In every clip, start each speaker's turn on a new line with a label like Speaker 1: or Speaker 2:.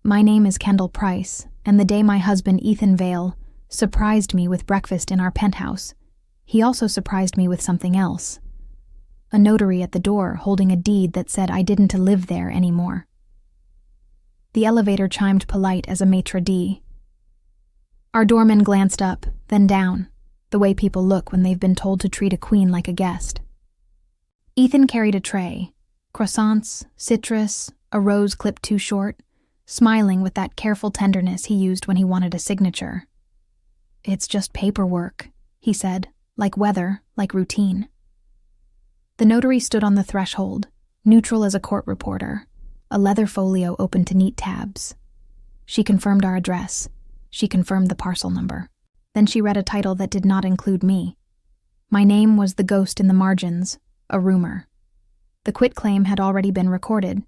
Speaker 1: My name is Kendall Price, and the day my husband Ethan Vale surprised me with breakfast in our penthouse, he also surprised me with something else. A notary at the door holding a deed that said I didn't live there anymore. The elevator chimed polite as a maitre d'. Our doorman glanced up, then down, the way people look when they've been told to treat a queen like a guest. Ethan carried a tray, croissants, citrus, a rose clipped too short, smiling with that careful tenderness he used when he wanted a signature. "It's just paperwork," he said, like weather, like routine. The notary stood on the threshold, neutral as a court reporter, a leather folio open to neat tabs. She confirmed our address. She confirmed the parcel number. Then she read a title that did not include me. My name was the ghost in the margins, a rumor. The quitclaim had already been recorded.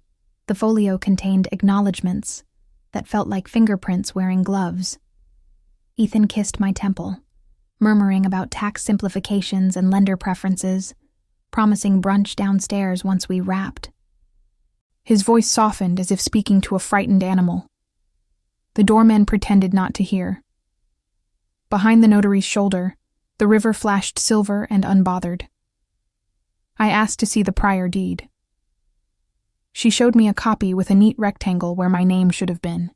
Speaker 1: The folio contained acknowledgments that felt like fingerprints wearing gloves. Ethan kissed my temple, murmuring about tax simplifications and lender preferences, promising brunch downstairs once we wrapped. His voice softened as if speaking to a frightened animal. The doorman pretended not to hear. Behind the notary's shoulder, the river flashed silver and unbothered. I asked to see the prior deed. She showed me a copy with a neat rectangle where my name should have been.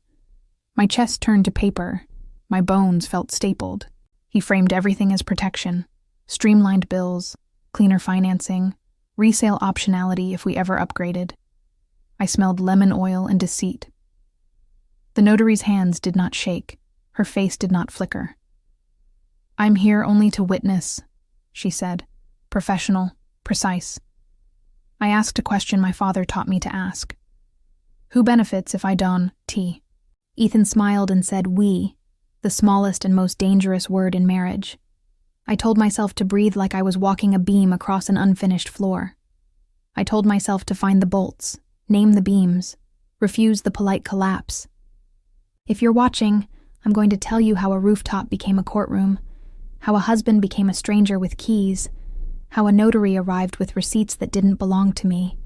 Speaker 1: My chest turned to paper. My bones felt stapled. He framed everything as protection. Streamlined bills, cleaner financing, resale optionality if we ever upgraded. I smelled lemon oil and deceit. The notary's hands did not shake. Her face did not flicker. "I'm here only to witness," she said. Professional, precise. I asked a question my father taught me to ask. "Who benefits if I don T?" Ethan smiled and said "we," the smallest and most dangerous word in marriage. I told myself to breathe like I was walking a beam across an unfinished floor. I told myself to find the bolts, name the beams, refuse the polite collapse. If you're watching, I'm going to tell you how a rooftop became a courtroom, how a husband became a stranger with keys, how a notary arrived with receipts that didn't belong to me.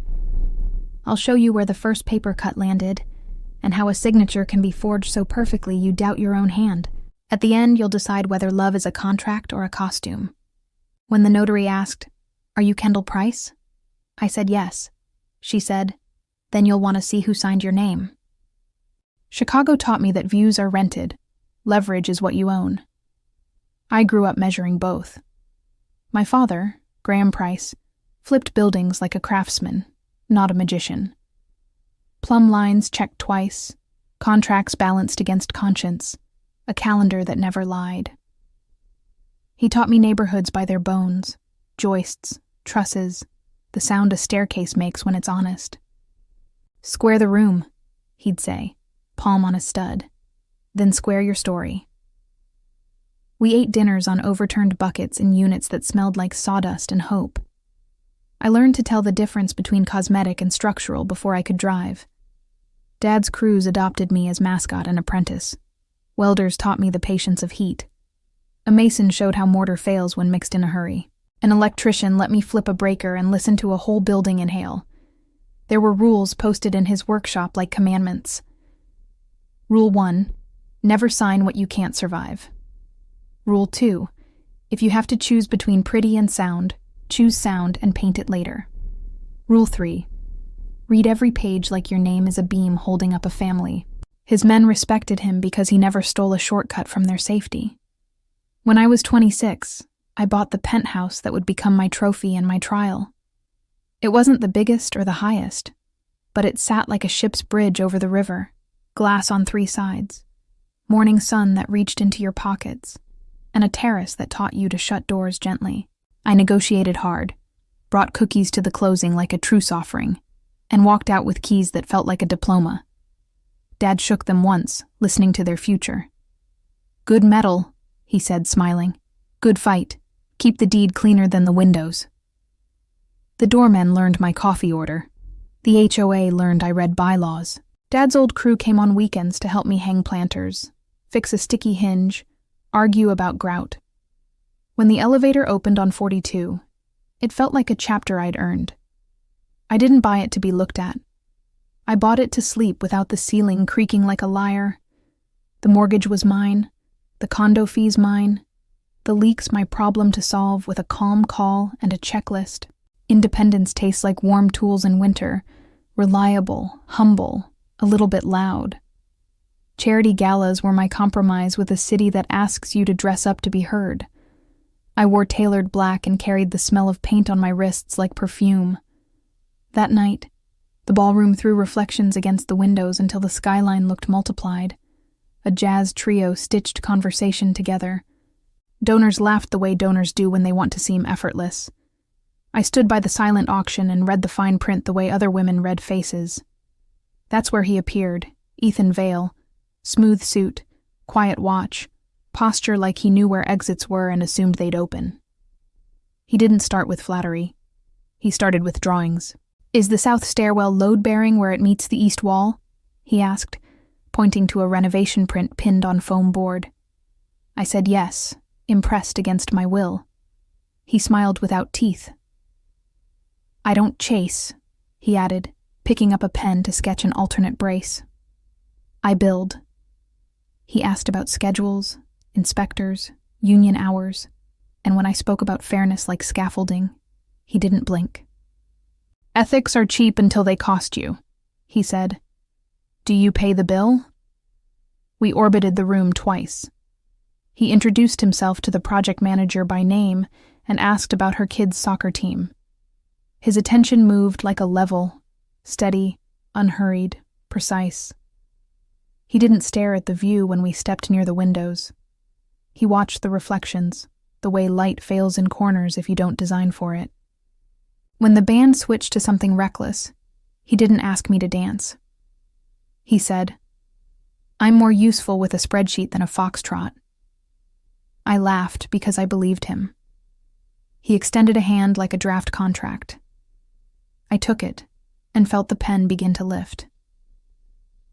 Speaker 1: I'll show you where the first paper cut landed, and how a signature can be forged so perfectly you doubt your own hand. At the end, you'll decide whether love is a contract or a costume. When the notary asked, "Are you Kendall Price?" I said yes. She said, "Then you'll want to see who signed your name." Chicago taught me that views are rented. Leverage is what you own. I grew up measuring both. My father, Graham Price, flipped buildings like a craftsman, not a magician. Plumb lines checked twice, contracts balanced against conscience, a calendar that never lied. He taught me neighborhoods by their bones, joists, trusses, the sound a staircase makes when it's honest. "Square the room," he'd say, palm on a stud. "Then square your story." We ate dinners on overturned buckets in units that smelled like sawdust and hope. I learned to tell the difference between cosmetic and structural before I could drive. Dad's crews adopted me as mascot and apprentice. Welders taught me the patience of heat. A mason showed how mortar fails when mixed in a hurry. An electrician let me flip a breaker and listen to a whole building inhale. There were rules posted in his workshop like commandments. Rule 1, never sign what you can't survive. Rule 2, if you have to choose between pretty and sound, choose sound and paint it later. Rule 3, read every page like your name is a beam holding up a family. His men respected him because he never stole a shortcut from their safety. When I was 26, I bought the penthouse that would become my trophy in my trial. It wasn't the biggest or the highest, but it sat like a ship's bridge over the river, glass on 3 sides, morning sun that reached into your pockets, and a terrace that taught you to shut doors gently. I negotiated hard, brought cookies to the closing like a truce offering, and walked out with keys that felt like a diploma. Dad shook them once, listening to their future. "Good metal," he said, smiling. "Good fight. Keep the deed cleaner than the windows." The doormen learned my coffee order. The HOA learned I read bylaws. Dad's old crew came on weekends to help me hang planters, fix a sticky hinge, argue about grout. When the elevator opened on 42, it felt like a chapter I'd earned. I didn't buy it to be looked at. I bought it to sleep without the ceiling creaking like a lyre. The mortgage was mine, the condo fees mine, the leaks my problem to solve with a calm call and a checklist. Independence tastes like warm tools in winter, reliable, humble, a little bit loud. Charity galas were my compromise with a city that asks you to dress up to be heard. I wore tailored black and carried the smell of paint on my wrists like perfume. That night, the ballroom threw reflections against the windows until the skyline looked multiplied. A jazz trio stitched conversation together. Donors laughed the way donors do when they want to seem effortless. I stood by the silent auction and read the fine print the way other women read faces. That's where he appeared, Ethan Vale. Smooth suit, quiet watch, posture like he knew where exits were and assumed they'd open. He didn't start with flattery. He started with drawings. "Is the south stairwell load-bearing where it meets the east wall?" he asked, pointing to a renovation print pinned on foam board. I said yes, impressed against my will. He smiled without teeth. "I don't chase," he added, picking up a pen to sketch an alternate brace. "I build." He asked about schedules, inspectors, union hours, and when I spoke about fairness like scaffolding, he didn't blink. "Ethics are cheap until they cost you," he said. "Do you pay the bill?" We orbited the room twice. He introduced himself to the project manager by name and asked about her kids' soccer team. His attention moved like a level, steady, unhurried, precise. He didn't stare at the view when we stepped near the windows. He watched the reflections, the way light fails in corners if you don't design for it. When the band switched to something reckless, he didn't ask me to dance. He said, "I'm more useful with a spreadsheet than a foxtrot." I laughed because I believed him. He extended a hand like a draft contract. I took it and felt the pen begin to lift.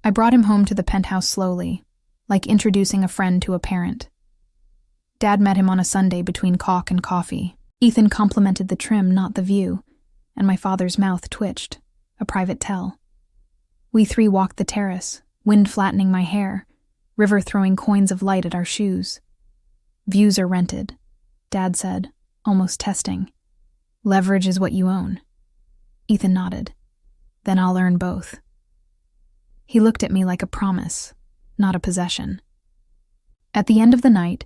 Speaker 1: I brought him home to the penthouse slowly, like introducing a friend to a parent. Dad met him on a Sunday between caulk and coffee. Ethan complimented the trim, not the view, and my father's mouth twitched, a private tell. We three walked the terrace, wind flattening my hair, river throwing coins of light at our shoes. "Views are rented," Dad said, almost testing. "Leverage is what you own." Ethan nodded. "Then I'll earn both." He looked at me like a promise, not a possession. At the end of the night,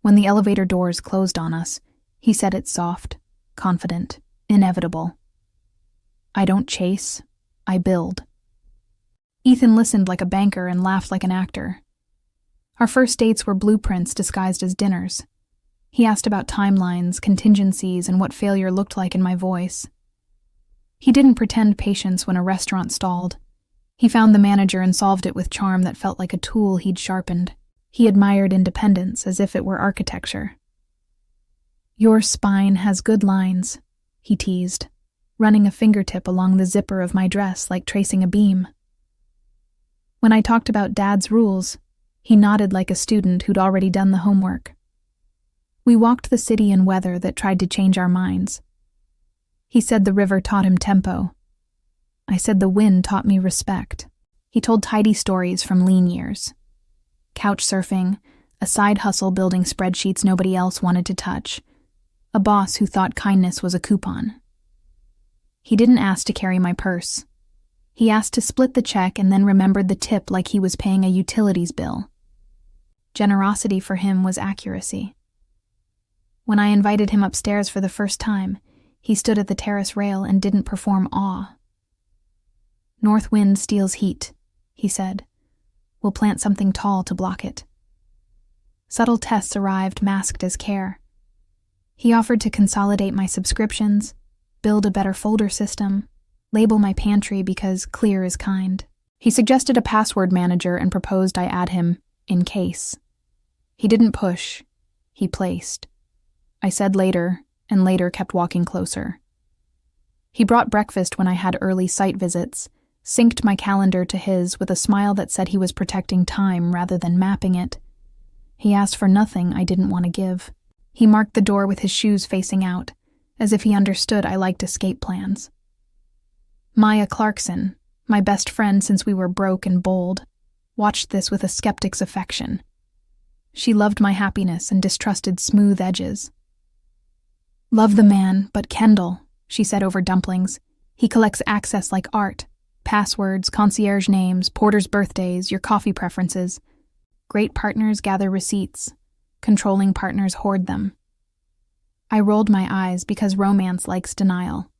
Speaker 1: when the elevator doors closed on us, he said it soft, confident, inevitable. "I don't chase, I build." Ethan listened like a banker and laughed like an actor. Our first dates were blueprints disguised as dinners. He asked about timelines, contingencies, and what failure looked like in my voice. He didn't pretend patience when a restaurant stalled. He found the manager and solved it with charm that felt like a tool he'd sharpened. He admired independence as if it were architecture. "Your spine has good lines," he teased, running a fingertip along the zipper of my dress like tracing a beam. When I talked about Dad's rules, he nodded like a student who'd already done the homework. We walked the city in weather that tried to change our minds. He said the river taught him tempo. I said the wind taught me respect. He told tidy stories from lean years. Couch surfing, a side hustle building spreadsheets nobody else wanted to touch, a boss who thought kindness was a coupon. He didn't ask to carry my purse. He asked to split the check and then remembered the tip like he was paying a utilities bill. Generosity for him was accuracy. When I invited him upstairs for the first time, he stood at the terrace rail and didn't perform awe. "North wind steals heat," he said. "We'll plant something tall to block it." Subtle tests arrived masked as care. He offered to consolidate my subscriptions, build a better folder system, label my pantry because clear is kind. He suggested a password manager and proposed I add him in case. He didn't push, he placed. I said later, and later kept walking closer. He brought breakfast when I had early site visits, synced my calendar to his with a smile that said he was protecting time rather than mapping it. He asked for nothing I didn't want to give. He marked the door with his shoes facing out, as if he understood I liked escape plans. Maya Clarkson, my best friend since we were broke and bold, watched this with a skeptic's affection. She loved my happiness and distrusted smooth edges. "Love the man, but Kendall," she said over dumplings. "He collects access like art. Passwords, concierge names, porters' birthdays, your coffee preferences. Great partners gather receipts. Controlling partners hoard them." I rolled my eyes because romance likes denial.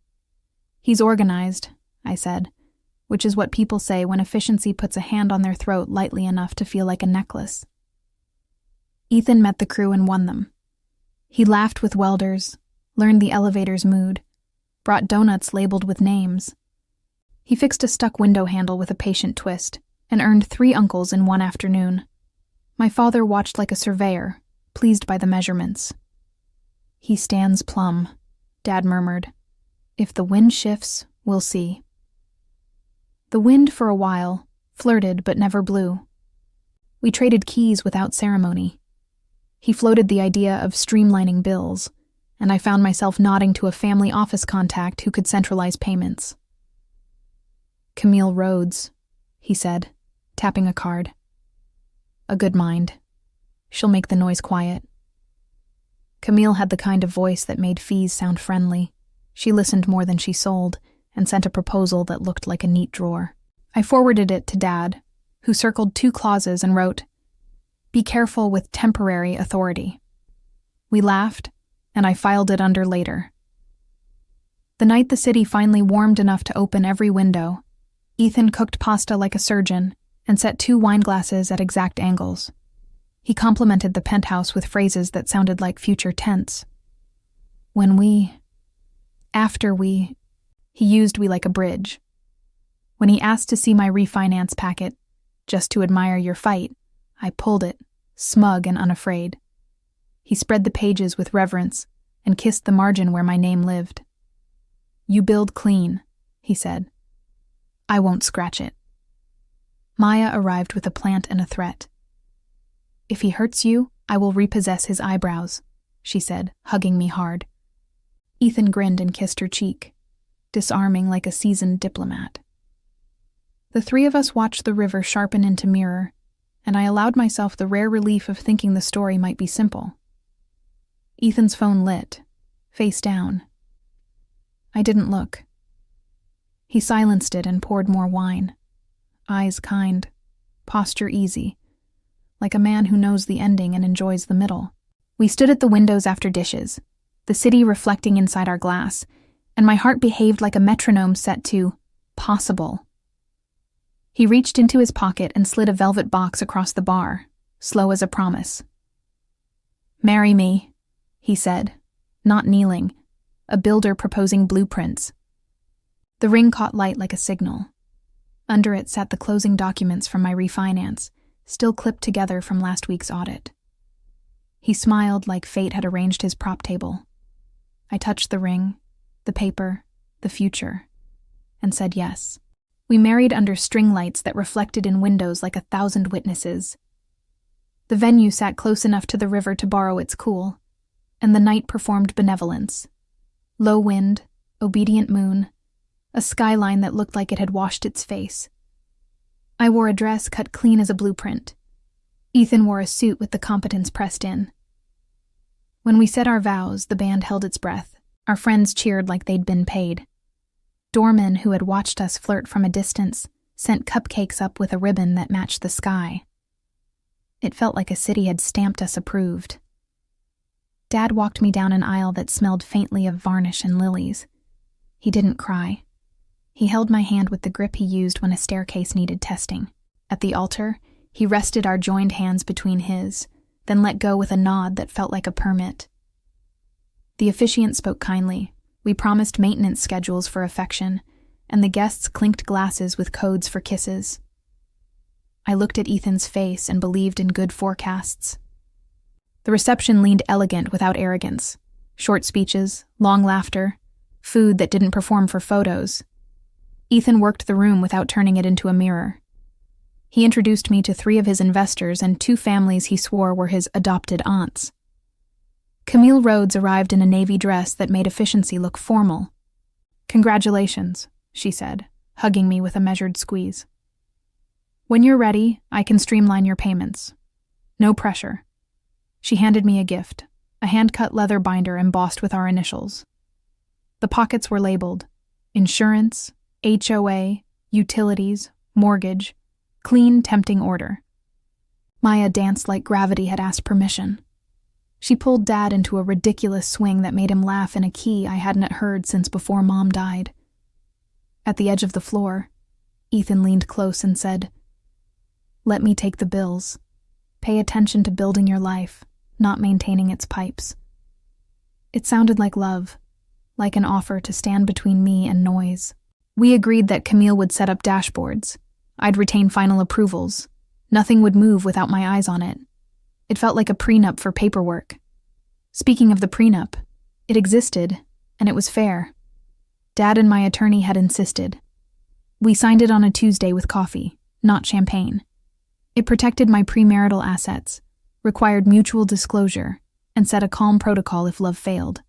Speaker 1: "He's organized," I said, which is what people say when efficiency puts a hand on their throat lightly enough to feel like a necklace. Ethan met the crew and won them. He laughed with welders, learned the elevator's mood, brought donuts labeled with names. He fixed a stuck window handle with a patient twist, and earned 3 uncles in one afternoon. My father watched like a surveyor, pleased by the measurements. "He stands plumb," Dad murmured. "If the wind shifts, we'll see." The wind, for a while, flirted but never blew. We traded keys without ceremony. He floated the idea of streamlining bills, and I found myself nodding to a family office contact who could centralize payments. "Camille Rhodes," he said, tapping a card. "A good mind. She'll make the noise quiet." Camille had the kind of voice that made fees sound friendly. She listened more than she sold, and sent a proposal that looked like a neat drawer. I forwarded it to Dad, who circled 2 clauses and wrote, "Be careful with temporary authority." We laughed, and I filed it under later. The night the city finally warmed enough to open every window, Ethan cooked pasta like a surgeon and set 2 wine glasses at exact angles. He complimented the penthouse with phrases that sounded like future tense. He used "we" like a bridge. When he asked to see my refinance packet, "just to admire your fight," I pulled it, smug and unafraid. He spread the pages with reverence and kissed the margin where my name lived. "You build clean," he said. "I won't scratch it." Maya arrived with a plant and a threat. "If he hurts you, I will repossess his eyebrows," she said, hugging me hard. Ethan grinned and kissed her cheek, disarming like a seasoned diplomat. The 3 of us watched the river sharpen into mirror, and I allowed myself the rare relief of thinking the story might be simple. Ethan's phone lit, face down. I didn't look. He silenced it and poured more wine. Eyes kind, posture easy, like a man who knows the ending and enjoys the middle. We stood at the windows after dishes, the city reflecting inside our glass, and my heart behaved like a metronome set to possible. He reached into his pocket and slid a velvet box across the bar, slow as a promise. "Marry me," he said, not kneeling, a builder proposing blueprints. The ring caught light like a signal. Under it sat the closing documents from my refinance, still clipped together from last week's audit. He smiled like fate had arranged his prop table. I touched the ring, the paper, the future, and said yes. We married under string lights that reflected in windows like 1,000 witnesses. The venue sat close enough to the river to borrow its cool, and the night performed benevolence. Low wind, obedient moon, a skyline that looked like it had washed its face. I wore a dress cut clean as a blueprint. Ethan wore a suit with the competence pressed in. When we said our vows, the band held its breath. Our friends cheered like they'd been paid. Doormen who had watched us flirt from a distance sent cupcakes up with a ribbon that matched the sky. It felt like a city had stamped us approved. Dad walked me down an aisle that smelled faintly of varnish and lilies. He didn't cry. He held my hand with the grip he used when a staircase needed testing. At the altar, he rested our joined hands between his, then let go with a nod that felt like a permit. The officiant spoke kindly. We promised maintenance schedules for affection, and the guests clinked glasses with codes for kisses. I looked at Ethan's face and believed in good forecasts. The reception leaned elegant without arrogance. Short speeches, long laughter, food that didn't perform for photos. Ethan worked the room without turning it into a mirror. He introduced me to 3 of his investors and 2 families he swore were his adopted aunts. Camille Rhodes arrived in a navy dress that made efficiency look formal. "Congratulations," she said, hugging me with a measured squeeze. "When you're ready, I can streamline your payments. No pressure." She handed me a gift, a hand-cut leather binder embossed with our initials. The pockets were labeled insurance, HOA, utilities, mortgage, clean, tempting order. Maya danced like gravity had asked permission. She pulled Dad into a ridiculous swing that made him laugh in a key I hadn't heard since before Mom died. At the edge of the floor, Ethan leaned close and said, "Let me take the bills. Pay attention to building your life, not maintaining its pipes." It sounded like love, like an offer to stand between me and noise. We agreed that Camille would set up dashboards. I'd retain final approvals. Nothing would move without my eyes on it. It felt like a prenup for paperwork. Speaking of the prenup, it existed, and it was fair. Dad and my attorney had insisted. We signed it on a Tuesday with coffee, not champagne. It protected my premarital assets, required mutual disclosure, and set a calm protocol if love failed.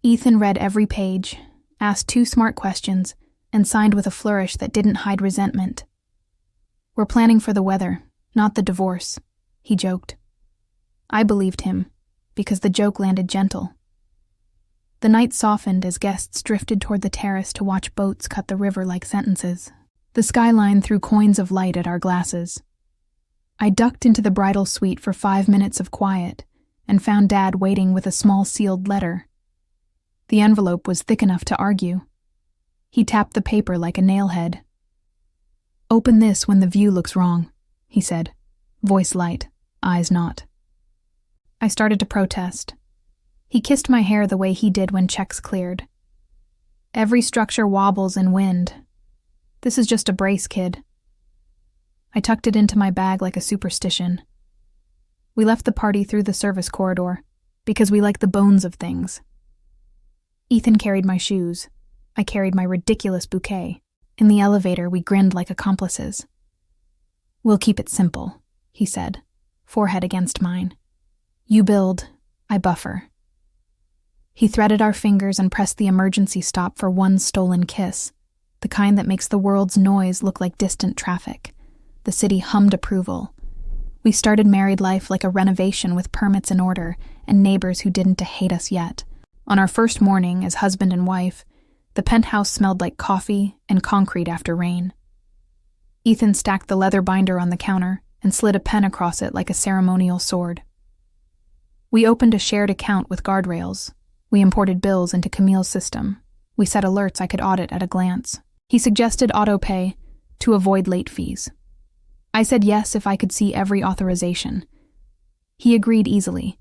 Speaker 1: Ethan read every page, asked 2 smart questions, and signed with a flourish that didn't hide resentment. "We're planning for the weather, not the divorce," he joked. I believed him, because the joke landed gentle. The night softened as guests drifted toward the terrace to watch boats cut the river like sentences. The skyline threw coins of light at our glasses. I ducked into the bridal suite for 5 minutes of quiet and found Dad waiting with a small sealed letter. The envelope was thick enough to argue. He tapped the paper like a nailhead. "Open this when the view looks wrong," he said, voice light, eyes not. I started to protest. He kissed my hair the way he did when checks cleared. "Every structure wobbles in wind. This is just a brace, kid." I tucked it into my bag like a superstition. We left the party through the service corridor, because we like the bones of things. Ethan carried my shoes. I carried my ridiculous bouquet. In the elevator, we grinned like accomplices. "We'll keep it simple," he said, forehead against mine. "You build, I buffer." He threaded our fingers and pressed the emergency stop for one stolen kiss, the kind that makes the world's noise look like distant traffic. The city hummed approval. We started married life like a renovation with permits in order and neighbors who didn't hate us yet. On our first morning as husband and wife, the penthouse smelled like coffee and concrete after rain. Ethan stacked the leather binder on the counter and slid a pen across it like a ceremonial sword. We opened a shared account with guardrails. We imported bills into Camille's system. We set alerts I could audit at a glance. He suggested autopay to avoid late fees. I said yes if I could see every authorization. He agreed easily.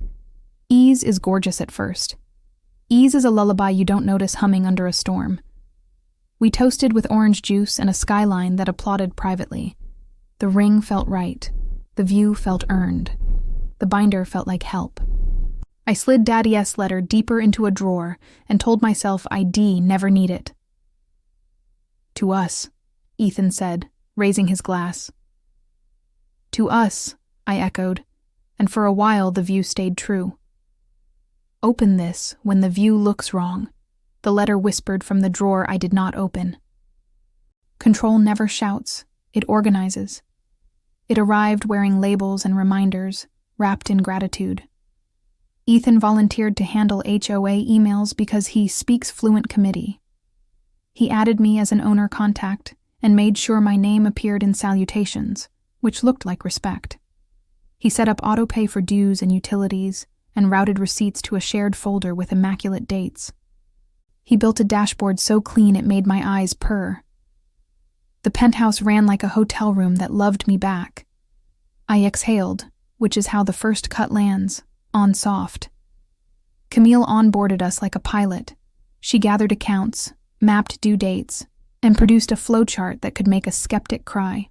Speaker 1: Ease is gorgeous at first. Ease is a lullaby you don't notice humming under a storm. We toasted with orange juice and a skyline that applauded privately. The ring felt right. The view felt earned. The binder felt like help. I slid Daddy-S letter deeper into a drawer and told myself ID never need it. "To us," Ethan said, raising his glass. "To us," I echoed, and for a while the view stayed true. "Open this when the view looks wrong," the letter whispered from the drawer I did not open. Control never shouts, it organizes. It arrived wearing labels and reminders, wrapped in gratitude. Ethan volunteered to handle HOA emails because he speaks fluent committee. He added me as an owner contact and made sure my name appeared in salutations, which looked like respect. He set up autopay for dues and utilities and routed receipts to a shared folder with immaculate dates. He built a dashboard so clean it made my eyes purr. The penthouse ran like a hotel room that loved me back. I exhaled, which is how the first cut lands, on soft. Camille onboarded us like a pilot. She gathered accounts, mapped due dates, and produced a flowchart that could make a skeptic cry.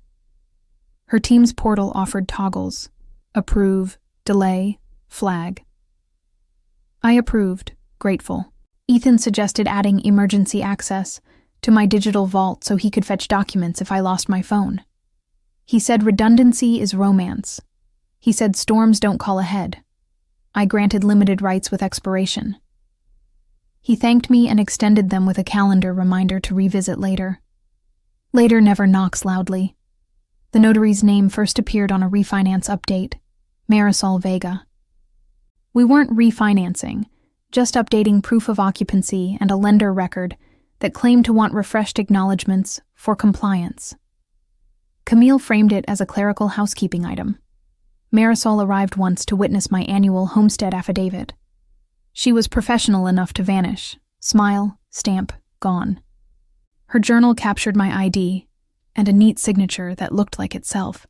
Speaker 1: Her team's portal offered toggles: approve, delay, flag. I approved, grateful. Ethan suggested adding emergency access to my digital vault so he could fetch documents if I lost my phone. He said redundancy is romance. He said storms don't call ahead. I granted limited rights with expiration. He thanked me and extended them with a calendar reminder to revisit later. Later never knocks loudly. The notary's name first appeared on a refinance update, Marisol Vega. We weren't refinancing, just updating proof of occupancy and a lender record that claimed to want refreshed acknowledgments for compliance. Camille framed it as a clerical housekeeping item. Marisol arrived once to witness my annual homestead affidavit. She was professional enough to vanish, smile, stamp, gone. Her journal captured my ID and a neat signature that looked like itself.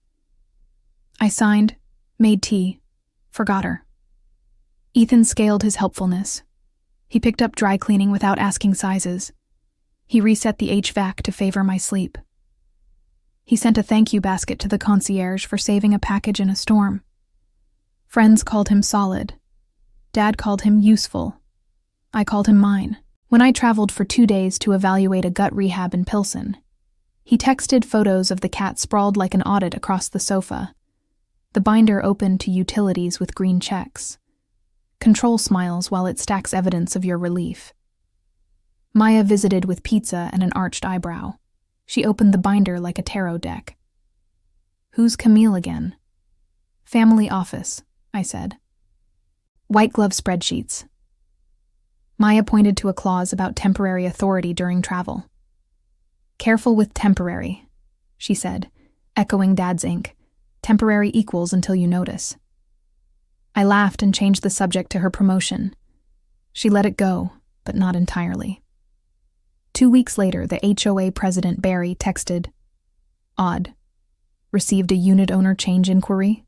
Speaker 1: I signed, made tea, forgot her. Ethan scaled his helpfulness. He picked up dry cleaning without asking sizes. He reset the HVAC to favor my sleep. He sent a thank you basket to the concierge for saving a package in a storm. Friends called him solid. Dad called him useful. I called him mine. When I traveled for 2 days to evaluate a gut rehab in Pilsen, he texted photos of the cat sprawled like an audit across the sofa, the binder open to utilities with green checks. Control smiles while it stacks evidence of your relief. Maya visited with pizza and an arched eyebrow. She opened the binder like a tarot deck. "Who's Camille again?" "Family office," I said. "White glove spreadsheets." Maya pointed to a clause about temporary authority during travel. "Careful with temporary," she said, echoing Dad's ink. "Temporary equals until you notice." I laughed and changed the subject to her promotion. She let it go, but not entirely. 2 weeks later, the HOA president, Barry, texted, "Odd. Received a unit owner change inquiry?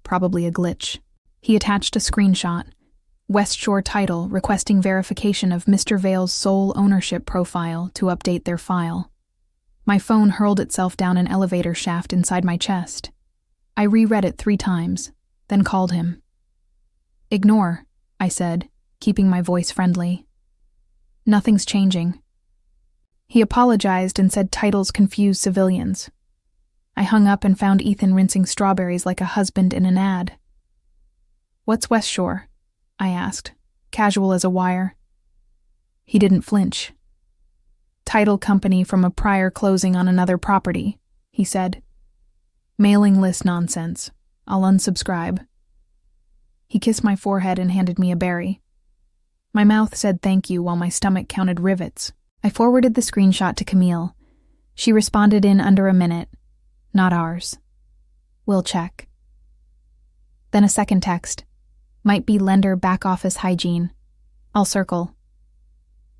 Speaker 1: Probably a glitch." He attached a screenshot. West Shore title requesting verification of Mr. Vale's sole ownership profile to update their file. My phone hurled itself down an elevator shaft inside my chest. I reread it 3 times, then called him. "Ignore," I said, keeping my voice friendly. "Nothing's changing." He apologized and said titles confuse civilians. I hung up and found Ethan rinsing strawberries like a husband in an ad. "What's West Shore?" I asked, casual as a wire. He didn't flinch. "Title company from a prior closing on another property," he said. "Mailing list nonsense. I'll unsubscribe." He kissed my forehead and handed me a berry. My mouth said thank you while my stomach counted rivets. I forwarded the screenshot to Camille. She responded in under a minute. "Not ours. We'll check." Then a second text. "Might be lender back office hygiene. I'll circle."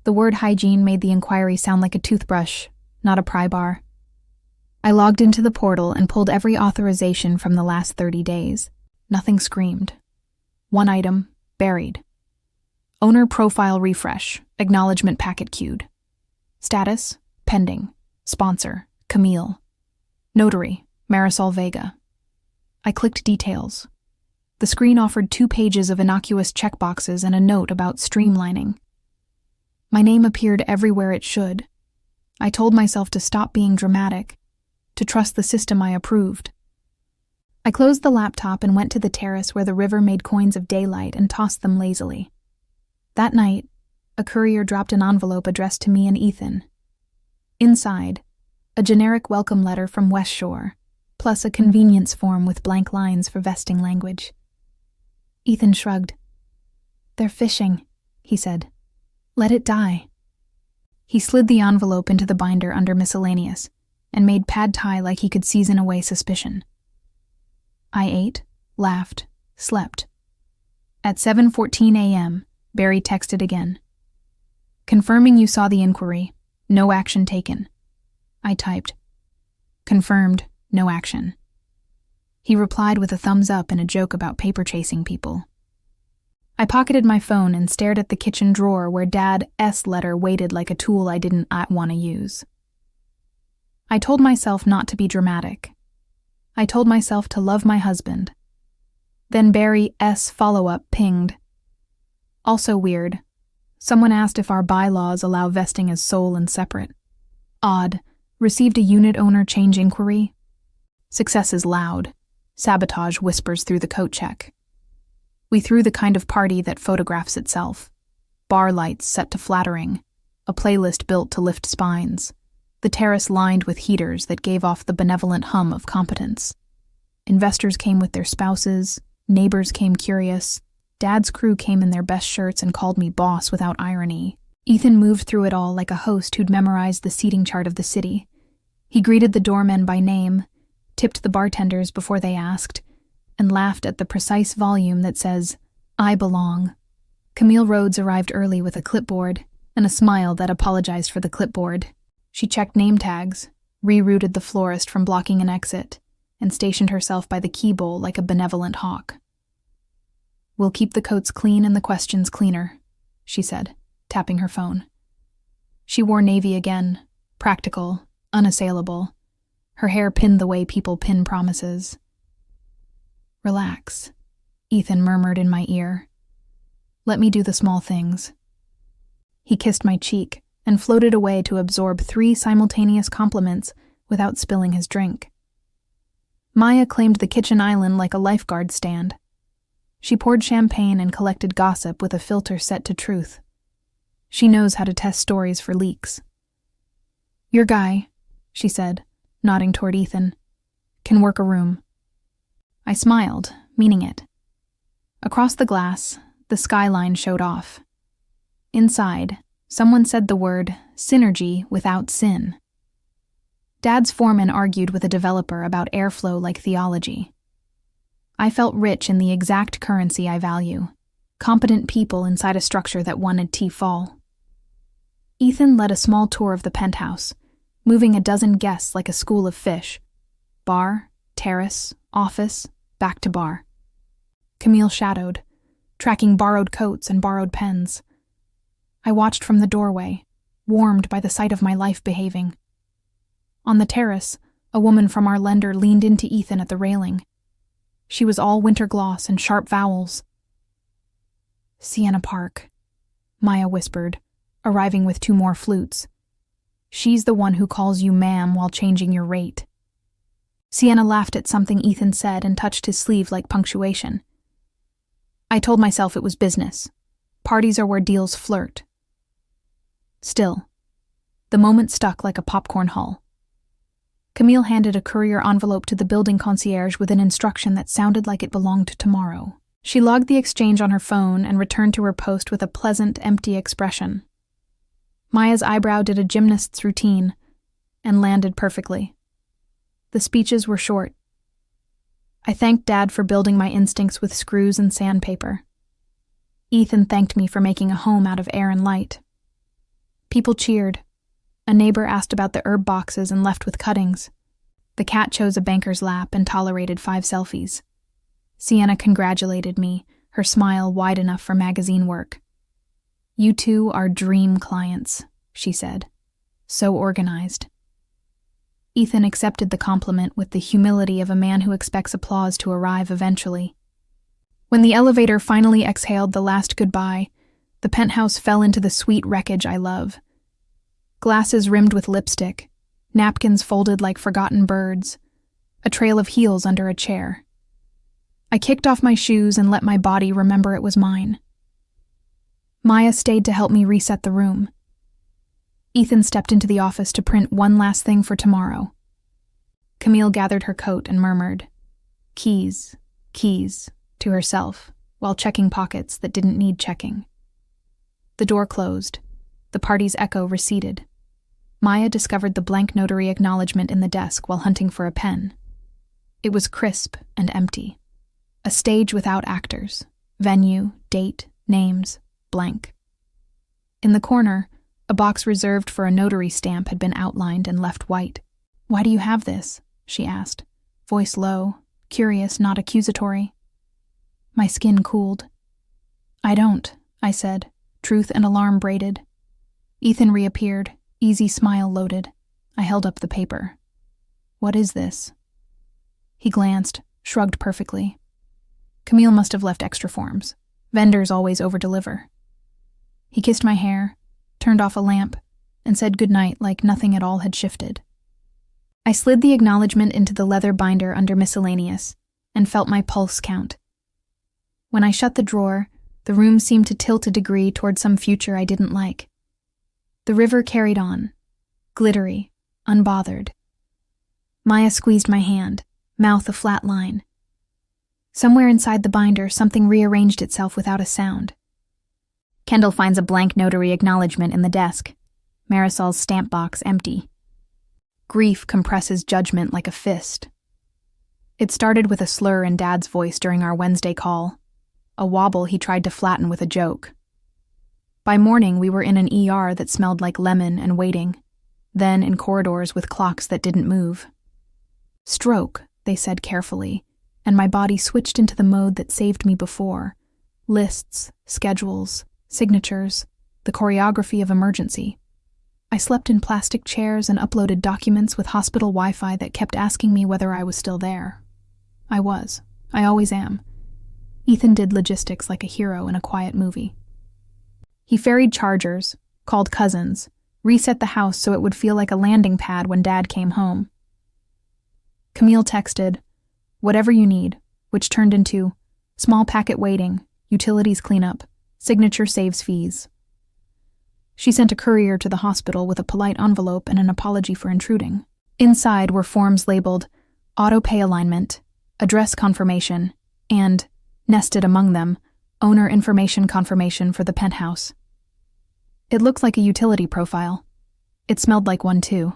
Speaker 1: The word hygiene made the inquiry sound like a toothbrush, not a pry bar. I logged into the portal and pulled every authorization from the last 30 days. Nothing screamed. One item, buried. Owner profile refresh, acknowledgement packet queued. Status, pending. Sponsor, Camille. Notary, Marisol Vega. I clicked details. The screen offered 2 pages of innocuous checkboxes and a note about streamlining. My name appeared everywhere it should. I told myself to stop being dramatic, to trust the system I approved. I closed the laptop and went to the terrace where the river made coins of daylight and tossed them lazily. That night, a courier dropped an envelope addressed to me and Ethan. Inside, a generic welcome letter from West Shore, plus a convenience form with blank lines for vesting language. Ethan shrugged. "They're fishing," he said. "Let it die." He slid the envelope into the binder under miscellaneous and made pad thai like he could season away suspicion. I ate, laughed, slept. At 7:14 a.m., Barry texted again. "Confirming you saw the inquiry. No action taken." I typed. "Confirmed, no action." He replied with a thumbs up and a joke about paper chasing people. I pocketed my phone and stared at the kitchen drawer where Dad's letter waited like a tool I didn't want to use. I told myself not to be dramatic. I told myself to love my husband. Then Barry's follow-up pinged. Also weird. Someone asked if our bylaws allow vesting as sole and separate. Odd. Received a unit owner change inquiry. Success is loud. Sabotage whispers through the coat check. We threw the kind of party that photographs itself. Bar lights set to flattering. A playlist built to lift spines. the terrace lined with heaters that gave off the benevolent hum of competence. Investors came with their spouses, neighbors came curious, Dad's crew came in their best shirts and called me boss without irony. Ethan moved through it all like a host who'd memorized the seating chart of the city. He greeted the doormen by name, tipped the bartenders before they asked, and laughed at the precise volume that says, "I belong." Camille Rhodes arrived early with a clipboard and a smile that apologized for the clipboard. She checked name tags, rerouted the florist from blocking an exit, and stationed herself by the key bowl like a benevolent hawk. "We'll keep the coats clean and the questions cleaner," she said, tapping her phone. She wore navy again, practical, unassailable. Her hair pinned the way people pin promises. "Relax," Ethan murmured in my ear. "Let me do the small things." He kissed my cheek and floated away to absorb 3 simultaneous compliments without spilling his drink. Maya claimed the kitchen island like a lifeguard stand. She poured champagne and collected gossip with a filter set to truth. She knows how to test stories for leaks. "Your guy," she said, nodding toward Ethan, "can work a room." I smiled, meaning it. Across the glass, the skyline showed off. Inside, someone said the word synergy without sin. Dad's foreman argued with a developer about airflow like theology. I felt rich in the exact currency I value, competent people inside a structure that wanted T-fall. Ethan led a small tour of the penthouse, moving a dozen guests like a school of fish. Bar, terrace, office, back to bar. Camille shadowed, tracking borrowed coats and borrowed pens. I watched from the doorway, warmed by the sight of my life behaving. On the terrace, a woman from our lender leaned into Ethan at the railing. She was all winter gloss and sharp vowels. "Sienna Park," Maya whispered, arriving with 2 more flutes. "She's the one who calls you ma'am while changing your rate." Sienna laughed at something Ethan said and touched his sleeve like punctuation. I told myself it was business. Parties are where deals flirt. Still, the moment stuck like a popcorn hull. Camille handed a courier envelope to the building concierge with an instruction that sounded like it belonged to tomorrow. She logged the exchange on her phone and returned to her post with a pleasant, empty expression. Maya's eyebrow did a gymnast's routine and landed perfectly. The speeches were short. I thanked Dad for building my instincts with screws and sandpaper. Ethan thanked me for making a home out of air and light. People cheered. A neighbor asked about the herb boxes and left with cuttings. The cat chose a banker's lap and tolerated 5 selfies. Sienna congratulated me, her smile wide enough for magazine work. "You two are dream clients," she said. "So organized." Ethan accepted the compliment with the humility of a man who expects applause to arrive eventually. When the elevator finally exhaled the last goodbye, the penthouse fell into the sweet wreckage I love. Glasses rimmed with lipstick, napkins folded like forgotten birds, a trail of heels under a chair. I kicked off my shoes and let my body remember it was mine. Maya stayed to help me reset the room. Ethan stepped into the office to print one last thing for tomorrow. Camille gathered her coat and murmured, "Keys, keys," to herself, while checking pockets that didn't need checking. The door closed. The party's echo receded. Maya discovered the blank notary acknowledgement in the desk while hunting for a pen. It was crisp and empty. A stage without actors. Venue, date, names, blank. In the corner, a box reserved for a notary stamp had been outlined and left white. "Why do you have this?" she asked, voice low, curious, not accusatory. My skin cooled. "I don't," I said, truth and alarm braided. Ethan reappeared, easy smile loaded. I held up the paper. "What is this?" He glanced, shrugged perfectly. Camille must have left extra forms. Vendors always over-deliver. He kissed my hair, turned off a lamp, and said goodnight like nothing at all had shifted. I slid the acknowledgement into the leather binder under miscellaneous and felt my pulse count. When I shut the drawer, the room seemed to tilt a degree toward some future I didn't like. The river carried on, glittery, unbothered. Maya squeezed my hand, mouth a flat line. Somewhere inside the binder, something rearranged itself without a sound. Kendall finds a blank notary acknowledgement in the desk. Marisol's stamp box empty. Grief compresses judgment like a fist. It started with a slur in Dad's voice during our Wednesday call, a wobble he tried to flatten with a joke. By morning, we were in an ER that smelled like lemon and waiting, then in corridors with clocks that didn't move. Stroke, they said carefully, and my body switched into the mode that saved me before. Lists, schedules, signatures, the choreography of emergency. I slept in plastic chairs and uploaded documents with hospital Wi-Fi that kept asking me whether I was still there. I was. I always am. Ethan did logistics like a hero in a quiet movie. He ferried chargers, called cousins, reset the house so it would feel like a landing pad when Dad came home. Camille texted, "Whatever you need," which turned into, "Small packet waiting, utilities cleanup, signature saves fees." She sent a courier to the hospital with a polite envelope and an apology for intruding. Inside were forms labeled auto pay alignment, address confirmation, and, nested among them, owner information confirmation for the Penthouse. It looked like a utility profile. It smelled like one too.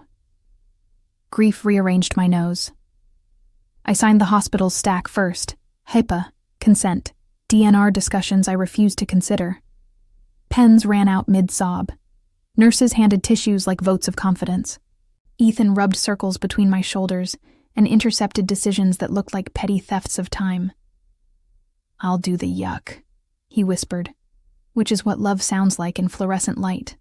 Speaker 1: Grief rearranged my nose. I signed the hospital's stack first: HIPAA, consent, DNR discussions I refused to consider. Pens ran out mid-sob. Nurses handed tissues like votes of confidence. Ethan rubbed circles between my shoulders and intercepted decisions that looked like petty thefts of time. "I'll do the yuck," he whispered, which is what love sounds like in fluorescent light.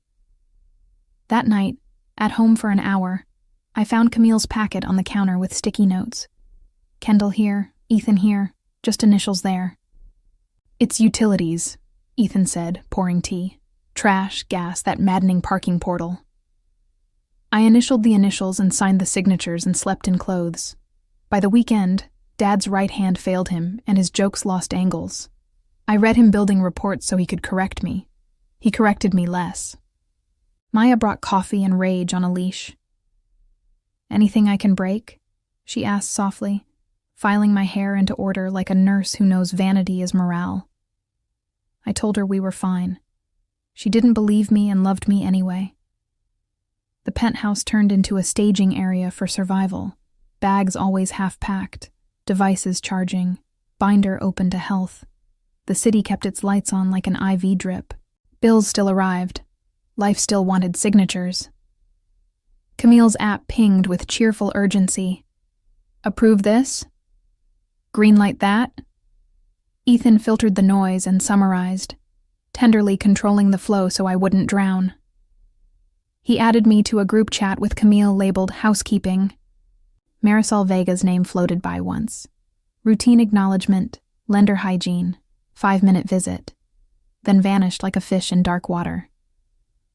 Speaker 1: That night, at home for an hour, I found Camille's packet on the counter with sticky notes. Kendall here, Ethan here, just initials there. "It's utilities," Ethan said, pouring tea. "Trash, gas, that maddening parking portal." I initialed the initials and signed the signatures and slept in clothes. By the weekend, Dad's right hand failed him and his jokes lost angles. I read him building reports so he could correct me. He corrected me less. Maya brought coffee and rage on a leash. "Anything I can break?" she asked softly, filing my hair into order like a nurse who knows vanity is morale. I told her we were fine. She didn't believe me and loved me anyway. The penthouse turned into a staging area for survival, bags always half-packed, devices charging, binder open to health. The city kept its lights on like an IV drip. Bills still arrived. Life still wanted signatures. Camille's app pinged with cheerful urgency. "Approve this? Greenlight that?" Ethan filtered the noise and summarized, tenderly controlling the flow so I wouldn't drown. He added me to a group chat with Camille labeled housekeeping. Marisol Vega's name floated by once. Routine acknowledgement, lender hygiene, 5-minute visit, then vanished like a fish in dark water.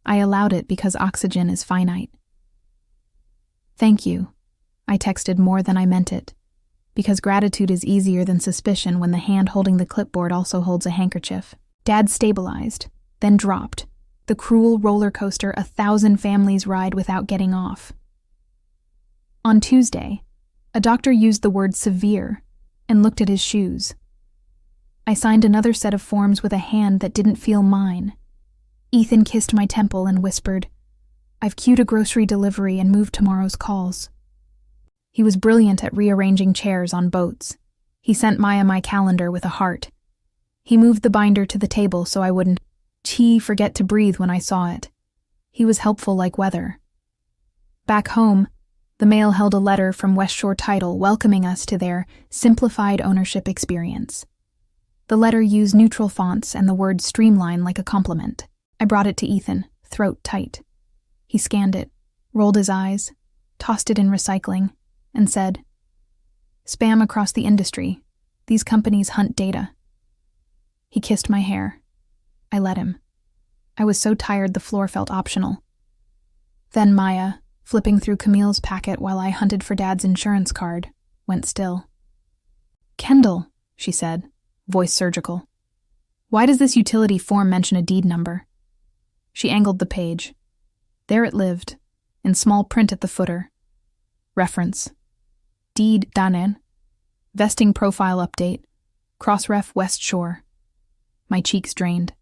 Speaker 1: I allowed it because oxygen is finite. "Thank you," I texted more than I meant it, because gratitude is easier than suspicion when the hand holding the clipboard also holds a handkerchief. Dad stabilized, then dropped, the cruel roller coaster 1,000 families ride without getting off. On Tuesday, a doctor used the word severe and looked at his shoes. I signed another set of forms with a hand that didn't feel mine. Ethan kissed my temple and whispered, "I've queued a grocery delivery and moved tomorrow's calls." He was brilliant at rearranging chairs on boats. He sent Maya my calendar with a heart. He moved the binder to the table so I wouldn't forget to breathe when I saw it. He was helpful like weather. Back home, the mail held a letter from West Shore Title welcoming us to their simplified ownership experience. The letter used neutral fonts and the word streamline like a compliment. I brought it to Ethan, throat tight. He scanned it, rolled his eyes, tossed it in recycling, and said, "Spam across the industry. These companies hunt data." He kissed my hair. I let him. I was so tired the floor felt optional. Then Maya, flipping through Camille's packet while I hunted for Dad's insurance card, went still. "Kendall," she said, voice surgical. "Why does this utility form mention a deed number?" She angled the page. There it lived, in small print at the footer. Reference. Deed Danen. Vesting profile update. Crossref West Shore. My cheeks drained.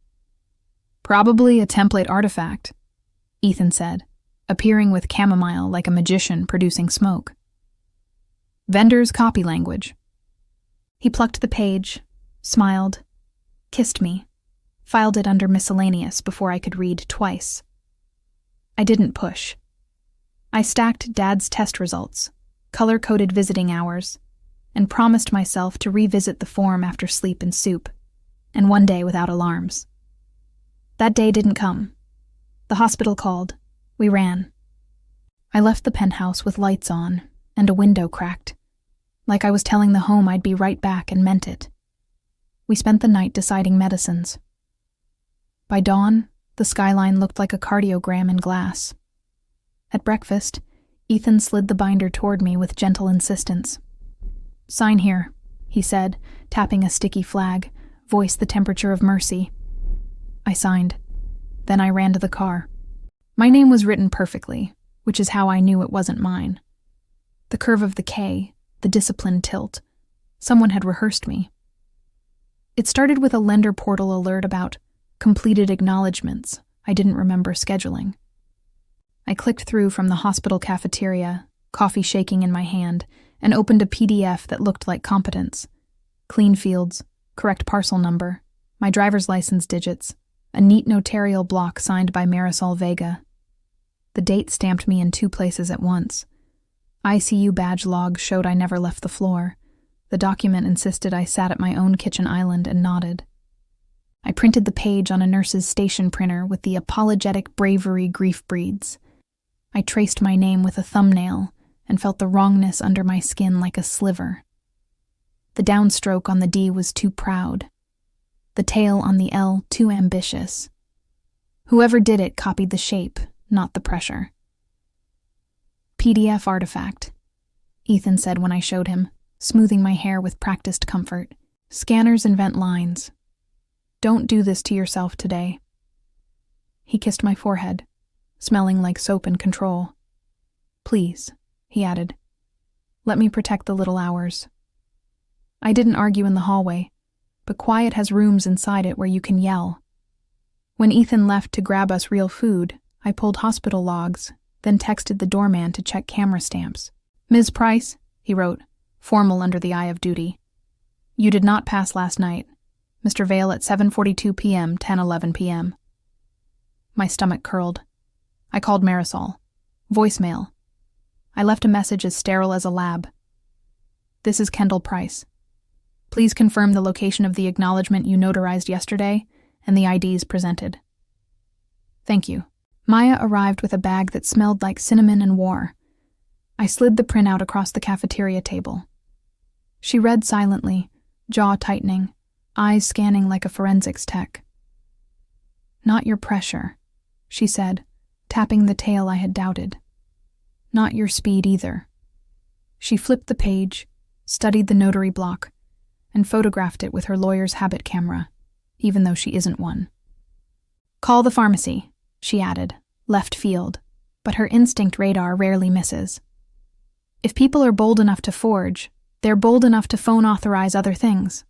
Speaker 1: Probably a template artifact, Ethan said, appearing with chamomile like a magician producing smoke. Vendor's copy language. He plucked the page, smiled, kissed me, filed it under miscellaneous before I could read twice. I didn't push. I stacked Dad's test results, color-coded visiting hours, and promised myself to revisit the form after sleep and soup, and one day without alarms. That day didn't come. The hospital called. We ran. I left the penthouse with lights on and a window cracked, like I was telling the home I'd be right back and meant it. We spent the night deciding medicines. By dawn, the skyline looked like a cardiogram in glass. At breakfast, Ethan slid the binder toward me with gentle insistence. "Sign here," he said, tapping a sticky flag, voice the temperature of mercy. I signed. Then I ran to the car. My name was written perfectly, which is how I knew it wasn't mine. The curve of the K, the disciplined tilt. Someone had rehearsed me. It started with a lender portal alert about completed acknowledgments I didn't remember scheduling. I clicked through from the hospital cafeteria, coffee shaking in my hand, and opened a PDF that looked like competence. Clean fields, correct parcel number, my driver's license digits, a neat notarial block signed by Marisol Vega. The date stamped me in 2 places at once. ICU badge logs showed I never left the floor. The document insisted I sat at my own kitchen island and nodded. I printed the page on a nurse's station printer with the apologetic bravery grief breeds. I traced my name with a thumbnail and felt the wrongness under my skin like a sliver. The downstroke on the D was too proud. The tail on the L too ambitious. Whoever did it copied the shape, not the pressure. "PDF artifact," Ethan said when I showed him, smoothing my hair with practiced comfort. "Scanners invent lines. Don't do this to yourself today." He kissed my forehead, smelling like soap and control. "Please," he added, "let me protect the little hours." I didn't argue in the hallway, but quiet has rooms inside it where you can yell. When Ethan left to grab us real food, I pulled hospital logs, then texted the doorman to check camera stamps. "Ms. Price," he wrote, formal under the eye of duty. "You did not pass last night. Mr. Vale at 7:42 p.m., 10:11 p.m. My stomach curled. I called Marisol. Voicemail. I left a message as sterile as a lab. "This is Kendall Price. Please confirm the location of the acknowledgement you notarized yesterday and the IDs presented. Thank you." Maya arrived with a bag that smelled like cinnamon and war. I slid the printout across the cafeteria table. She read silently, jaw tightening, eyes scanning like a forensics tech. "Not your pressure," she said, tapping the tail I had doubted. "Not your speed either." She flipped the page, studied the notary block, and photographed it with her lawyer's habit camera, even though she isn't one. "Call the pharmacy," she added, left field, but her instinct radar rarely misses. If people are bold enough to forge, they're bold enough to phone authorize other things.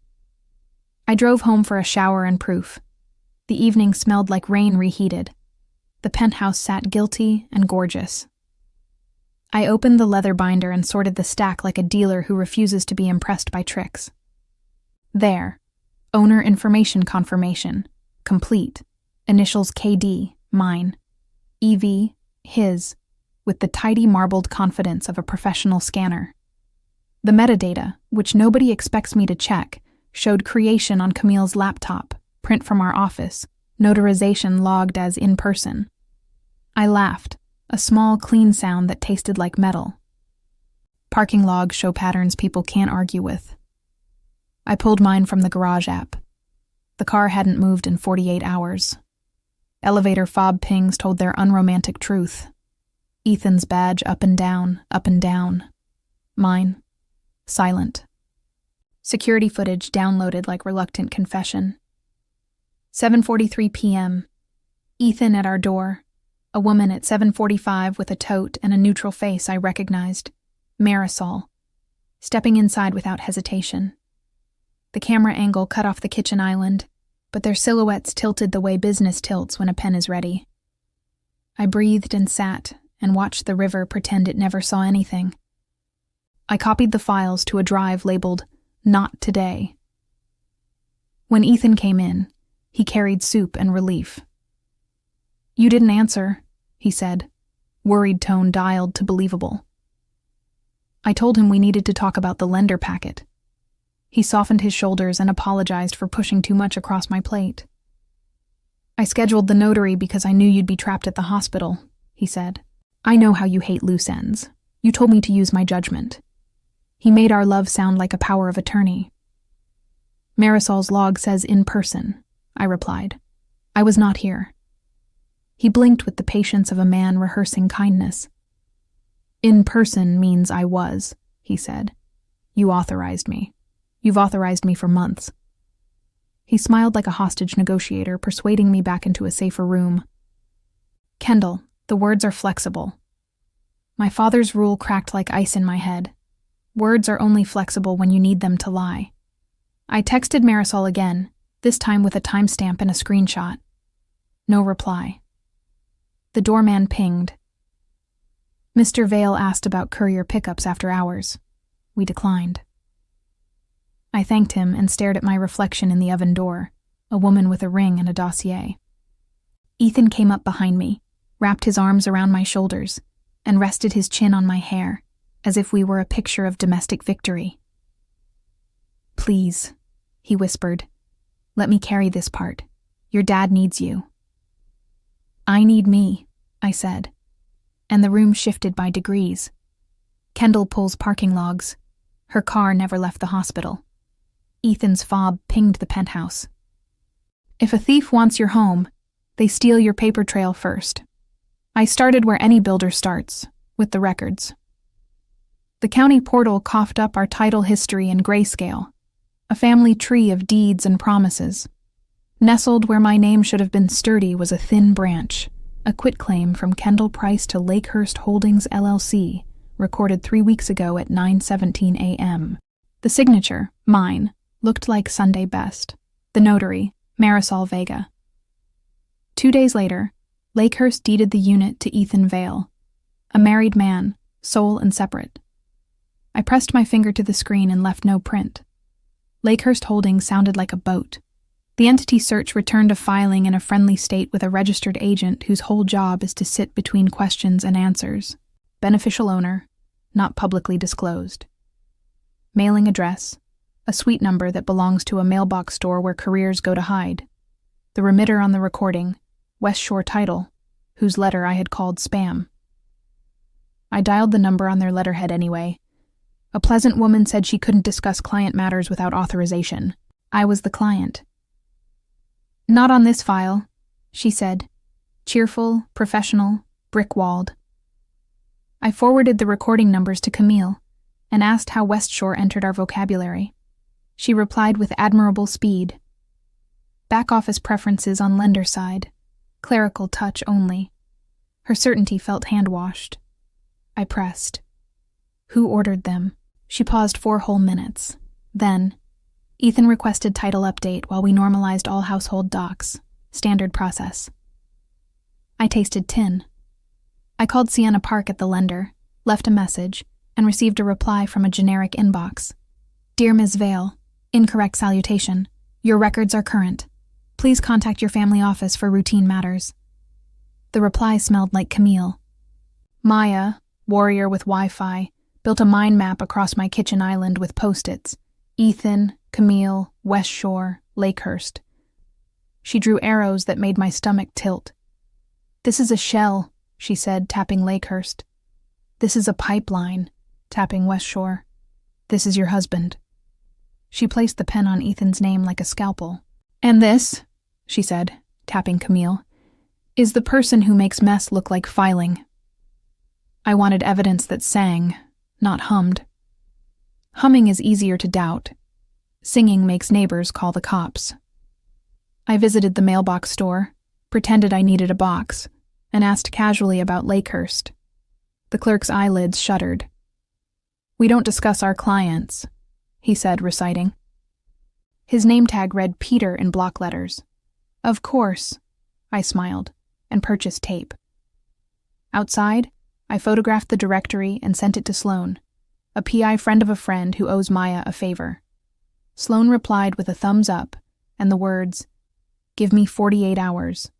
Speaker 1: I drove home for a shower and proof. The evening smelled like rain reheated. The penthouse sat guilty and gorgeous. I opened the leather binder and sorted the stack like a dealer who refuses to be impressed by tricks. There, owner information confirmation, complete, initials KD, mine, EV, his, with the tidy marbled confidence of a professional scanner. The metadata, which nobody expects me to check, showed creation on Camille's laptop, print from our office, notarization logged as in person. I laughed, a small, clean sound that tasted like metal. Parking logs show patterns people can't argue with. I pulled mine from the garage app. The car hadn't moved in 48 hours. Elevator fob pings told their unromantic truth. Ethan's badge up and down, up and down. Mine, silent. Security footage downloaded like reluctant confession. 7:43 p.m. Ethan at our door. A woman at 7:45 with a tote and a neutral face I recognized. Marisol, stepping inside without hesitation. The camera angle cut off the kitchen island, but their silhouettes tilted the way business tilts when a pen is ready. I breathed and sat and watched the river pretend it never saw anything. I copied the files to a drive labeled "Not Today." When Ethan came in, he carried soup and relief. "You didn't answer," he said, worried tone dialed to believable. I told him we needed to talk about the lender packet. He softened his shoulders and apologized for pushing too much across my plate. "I scheduled the notary because I knew you'd be trapped at the hospital," he said. "I know how you hate loose ends. You told me to use my judgment." He made our love sound like a power of attorney. "Marisol's log says in person," I replied. "I was not here." He blinked with the patience of a man rehearsing kindness. "In person means I was," he said. "You authorized me. You've authorized me for months." He smiled like a hostage negotiator, persuading me back into a safer room. "Kendall, the words are flexible." My father's rule cracked like ice in my head. Words are only flexible when you need them to lie. I texted Marisol again, this time with a timestamp and a screenshot. No reply. The doorman pinged. Mr. Vale asked about courier pickups after hours. We declined. I thanked him and stared at my reflection in the oven door, a woman with a ring and a dossier. Ethan came up behind me, wrapped his arms around my shoulders, and rested his chin on my hair, as if we were a picture of domestic victory. "Please," he whispered, "let me carry this part. Your dad needs you." "I need me," I said, and the room shifted by degrees. Kendall pulls parking logs. Her car never left the hospital. Ethan's fob pinged the penthouse. "If a thief wants your home, they steal your paper trail first. I started where any builder starts, with the records." The county portal coughed up our title history in grayscale, a family tree of deeds and promises. Nestled where my name should have been sturdy was a thin branch, a quitclaim from Kendall Price to Lakehurst Holdings LLC, recorded 3 weeks ago at 9:17 a.m. The signature, mine, looked like Sunday best. The notary, Marisol Vega. 2 days later, Lakehurst deeded the unit to Ethan Vale, a married man, sole and separate. I pressed my finger to the screen and left no print. Lakehurst Holdings sounded like a boat. The entity search returned a filing in a friendly state with a registered agent whose whole job is to sit between questions and answers. Beneficial owner, not publicly disclosed. Mailing address, a suite number that belongs to a mailbox store where couriers go to hide. The remitter on the recording, West Shore Title, whose letter I had called spam. I dialed the number on their letterhead anyway. A pleasant woman said she couldn't discuss client matters without authorization. I was the client. "Not on this file," she said. Cheerful, professional, brick-walled. I forwarded the recording numbers to Camille and asked how West Shore entered our vocabulary. She replied with admirable speed. Back office preferences on lender side. Clerical touch only. Her certainty felt hand-washed. I pressed. "Who ordered them?" She paused 4 whole minutes. Then, Ethan requested title update while we normalized all household docs. Standard process. I tasted tin. I called Sienna Park at the lender, left a message, and received a reply from a generic inbox. "Dear Ms. Vale, incorrect salutation. Your records are current. Please contact your family office for routine matters." The reply smelled like Camille. Maya, warrior with Wi-Fi, built a mind map across my kitchen island with post-its. Ethan, Camille, West Shore, Lakehurst. She drew arrows that made my stomach tilt. "This is a shell," she said, tapping Lakehurst. "This is a pipeline," tapping West Shore. "This is your husband." She placed the pen on Ethan's name like a scalpel. "And this," she said, tapping Camille, "is the person who makes mess look like filing." I wanted evidence that sang, not hummed. Humming is easier to doubt. Singing makes neighbors call the cops. I visited the mailbox store, pretended I needed a box, and asked casually about Lakehurst. The clerk's eyelids shuddered. "We don't discuss our clients," he said, reciting. His name tag read Peter in block letters. "Of course," I smiled, and purchased tape. Outside, I photographed the directory and sent it to Sloan, a PI friend of a friend who owes Maya a favor. Sloan replied with a thumbs up and the words, "Give me 48 hours."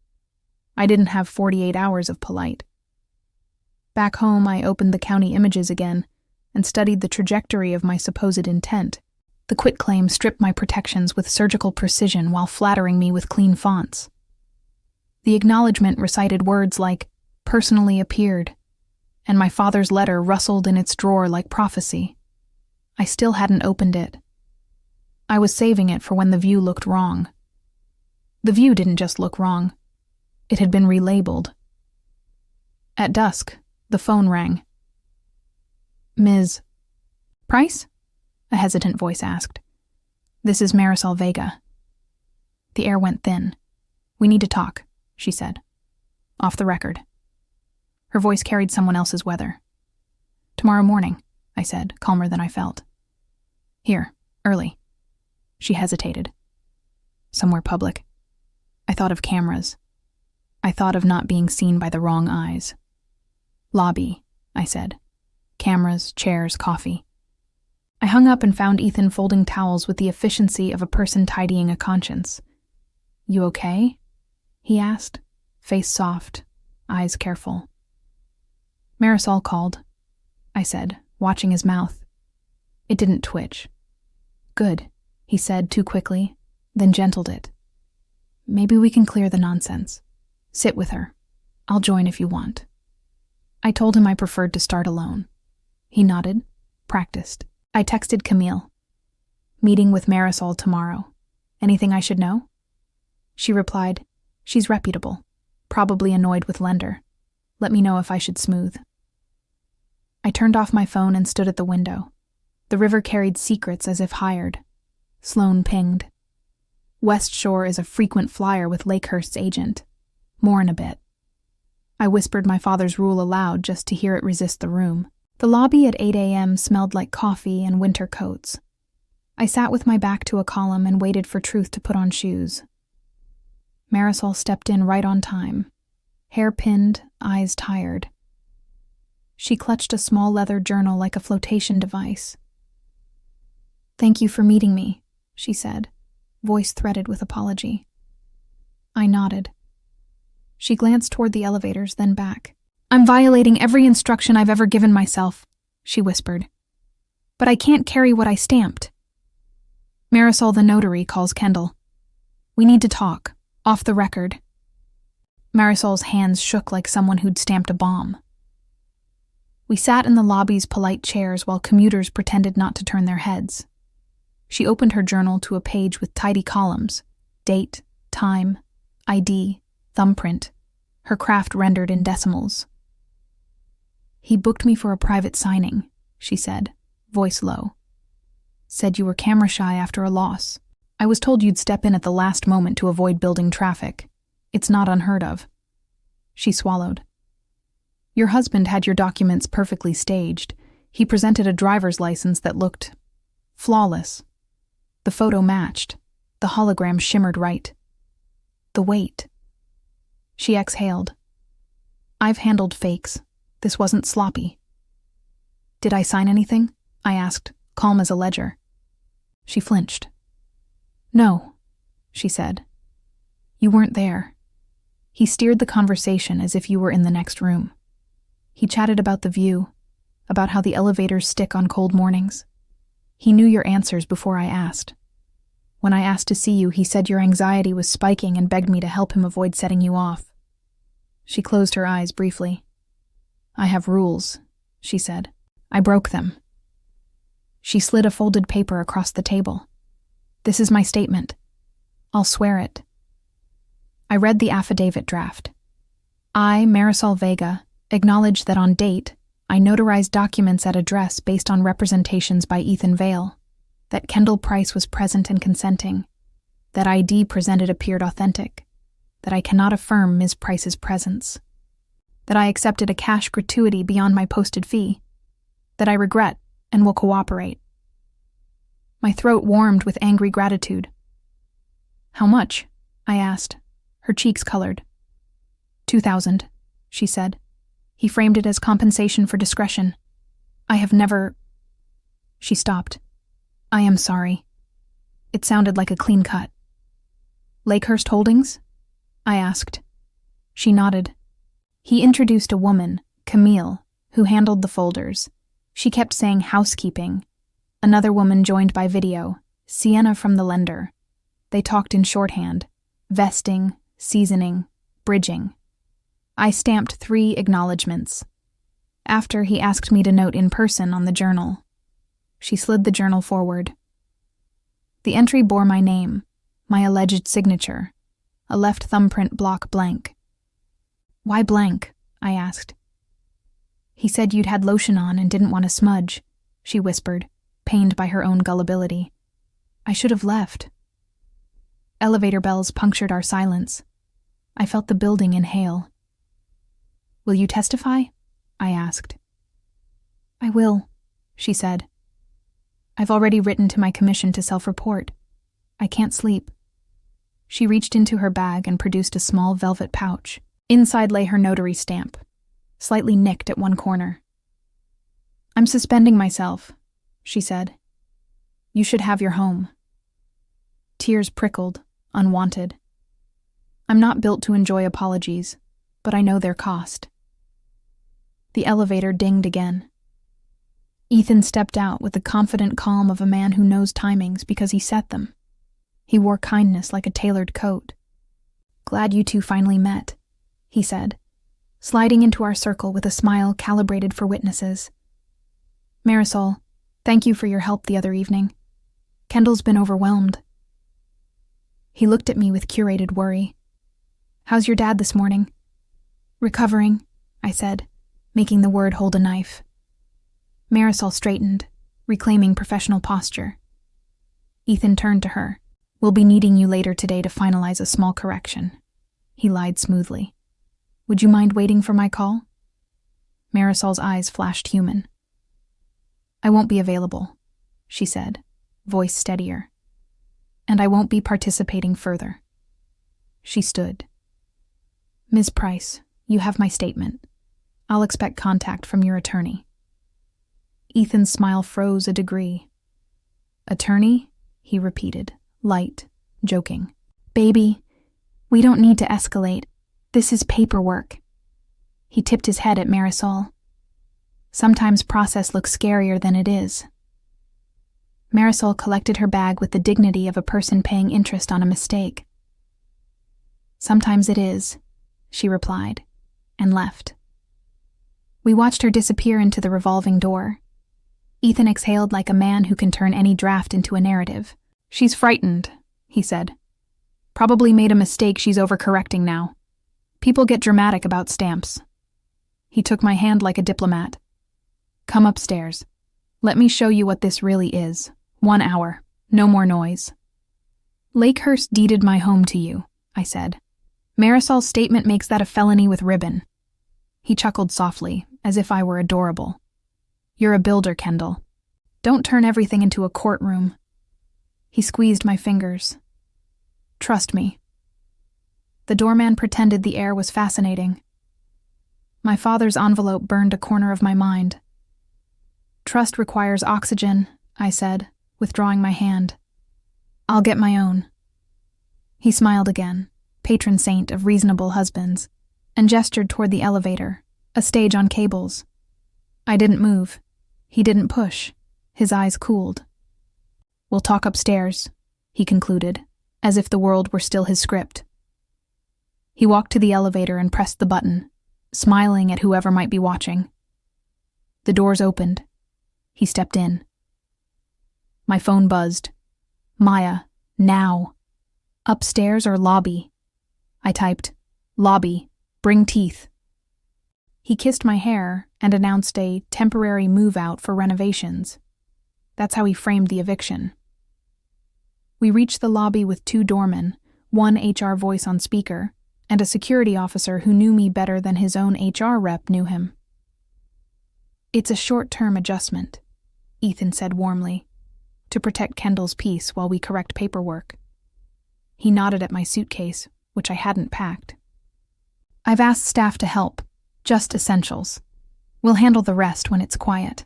Speaker 1: I didn't have 48 hours of polite. Back home, I opened the county images again and studied the trajectory of my supposed intent. The quitclaim stripped my protections with surgical precision while flattering me with clean fonts. The acknowledgement recited words like, "personally appeared," and my father's letter rustled in its drawer like prophecy. I still hadn't opened it. I was saving it for when the view looked wrong. The view didn't just look wrong. It had been relabeled. At dusk, the phone rang. "Ms. Price?" a hesitant voice asked. "This is Marisol Vega." The air went thin. "We need to talk," she said. "Off the record." Her voice carried someone else's weather. "Tomorrow morning," I said, calmer than I felt. "Here, early." She hesitated. "Somewhere public." I thought of cameras. I thought of not being seen by the wrong eyes. "Lobby," I said. "Cameras, chairs, coffee." I hung up and found Ethan folding towels with the efficiency of a person tidying a conscience. "You okay?" he asked, face soft, eyes careful. "Marisol called," I said, watching his mouth. It didn't twitch. "Good," he said too quickly, then gentled it. "Maybe we can clear the nonsense. Sit with her. I'll join if you want." I told him I preferred to start alone. He nodded, practiced. I texted Camille. "Meeting with Marisol tomorrow. Anything I should know?" She replied, "She's reputable. Probably annoyed with lender. Let me know if I should smooth." I turned off my phone and stood at the window. The river carried secrets as if hired. Sloan pinged. "West Shore is a frequent flyer with Lakehurst's agent. More in a bit." I whispered my father's rule aloud just to hear it resist the room. The lobby at 8 a.m. smelled like coffee and winter coats. I sat with my back to a column and waited for Truth to put on shoes. Marisol stepped in right on time. Hair pinned, eyes tired. She clutched a small leather journal like a flotation device. "Thank you for meeting me," she said, voice threaded with apology. I nodded. She glanced toward the elevators, then back. "I'm violating every instruction I've ever given myself," she whispered. "But I can't carry what I stamped." "Marisol the Notary calls Kendall. We need to talk, off the record." Marisol's hands shook like someone who'd stamped a bomb. We sat in the lobby's polite chairs while commuters pretended not to turn their heads. She opened her journal to a page with tidy columns, date, time, ID, thumbprint, her craft rendered in decimals. "He booked me for a private signing," she said, voice low. "Said you were camera shy after a loss. I was told you'd step in at the last moment to avoid building traffic. It's not unheard of." She swallowed. "Your husband had your documents perfectly staged. He presented a driver's license that looked flawless. The photo matched. The hologram shimmered right. The weight." She exhaled. "I've handled fakes. This wasn't sloppy." "Did I sign anything?" I asked, calm as a ledger. She flinched. "No," she said. "You weren't there." He steered the conversation as if you were in the next room. He chatted about the view, about how the elevators stick on cold mornings. He knew your answers before I asked. When I asked to see you, he said your anxiety was spiking and begged me to help him avoid setting you off. She closed her eyes briefly. "I have rules," she said. "I broke them." She slid a folded paper across the table. "This is my statement. I'll swear it." I read the affidavit draft. "I, Marisol Vega, acknowledge that on date, I notarized documents at address based on representations by Ethan Vale, that Kendall Price was present and consenting, that ID presented appeared authentic, that I cannot affirm Ms. Price's presence, that I accepted a cash gratuity beyond my posted fee, that I regret and will cooperate. My throat warmed with angry gratitude. How much? I asked. Her cheeks colored. 2,000, she said. He framed it as compensation for discretion. I have never... She stopped. I am sorry. It sounded like a clean cut. Lakehurst Holdings? I asked. She nodded. He introduced a woman, Camille, who handled the folders. She kept saying housekeeping. Another woman joined by video, Sienna from the lender. They talked in shorthand, vesting, seasoning, bridging. I stamped 3 acknowledgements. After, he asked me to note in person on the journal. She slid the journal forward. The entry bore my name, my alleged signature, a left thumbprint block blank. Why blank? I asked. He said you'd had lotion on and didn't want to smudge, she whispered, pained by her own gullibility. I should have left. Elevator bells punctured our silence. I felt the building inhale. Will you testify? I asked. I will, she said. I've already written to my commission to self-report. I can't sleep. She reached into her bag and produced a small velvet pouch. Inside lay her notary stamp, slightly nicked at one corner. I'm suspending myself, she said. You should have your home. Tears prickled, unwanted. I'm not built to enjoy apologies, but I know their cost. The elevator dinged again. Ethan stepped out with the confident calm of a man who knows timings because he set them. He wore kindness like a tailored coat. Glad you two finally met, he said, sliding into our circle with a smile calibrated for witnesses. Marisol, thank you for your help the other evening. Kendall's been overwhelmed. He looked at me with curated worry. How's your dad this morning? Recovering, I said, making the word hold a knife. Marisol straightened, reclaiming professional posture. Ethan turned to her. We'll be needing you later today to finalize a small correction. He lied smoothly. Would you mind waiting for my call? Marisol's eyes flashed human. I won't be available, she said, voice steadier. And I won't be participating further. She stood. Ms. Price, you have my statement. I'll expect contact from your attorney. Ethan's smile froze a degree. Attorney? He repeated, light, joking. Baby, we don't need to escalate. This is paperwork. He tipped his head at Marisol. Sometimes process looks scarier than it is. Marisol collected her bag with the dignity of a person paying interest on a mistake. Sometimes it is, she replied, and left. We watched her disappear into the revolving door. Ethan exhaled like a man who can turn any draft into a narrative. She's frightened, he said. Probably made a mistake she's overcorrecting now. People get dramatic about stamps. He took my hand like a diplomat. Come upstairs. Let me show you what this really is. 1 hour. No more noise. Lakehurst deeded my home to you, I said. Marisol's statement makes that a felony with ribbon. He chuckled softly, as if I were adorable. You're a builder, Kendall. Don't turn everything into a courtroom. He squeezed my fingers. Trust me. The doorman pretended the air was fascinating. My father's envelope burned a corner of my mind. Trust requires oxygen, I said, withdrawing my hand. I'll get my own. He smiled again, patron saint of reasonable husbands, and gestured toward the elevator, a stage on cables. I didn't move. He didn't push. His eyes cooled. We'll talk upstairs, he concluded, as if the world were still his script. He walked to the elevator and pressed the button, smiling at whoever might be watching. The doors opened. He stepped in. My phone buzzed. Maya, now. Upstairs or lobby? I typed, lobby, bring teeth. He kissed my hair and announced a temporary move-out for renovations. That's how he framed the eviction. We reached the lobby with 2 doormen, one HR voice on speaker, and a security officer who knew me better than his own HR rep knew him. It's a short-term adjustment, Ethan said warmly, to protect Kendall's peace while we correct paperwork. He nodded at my suitcase, which I hadn't packed. I've asked staff to help, just essentials. We'll handle the rest when it's quiet.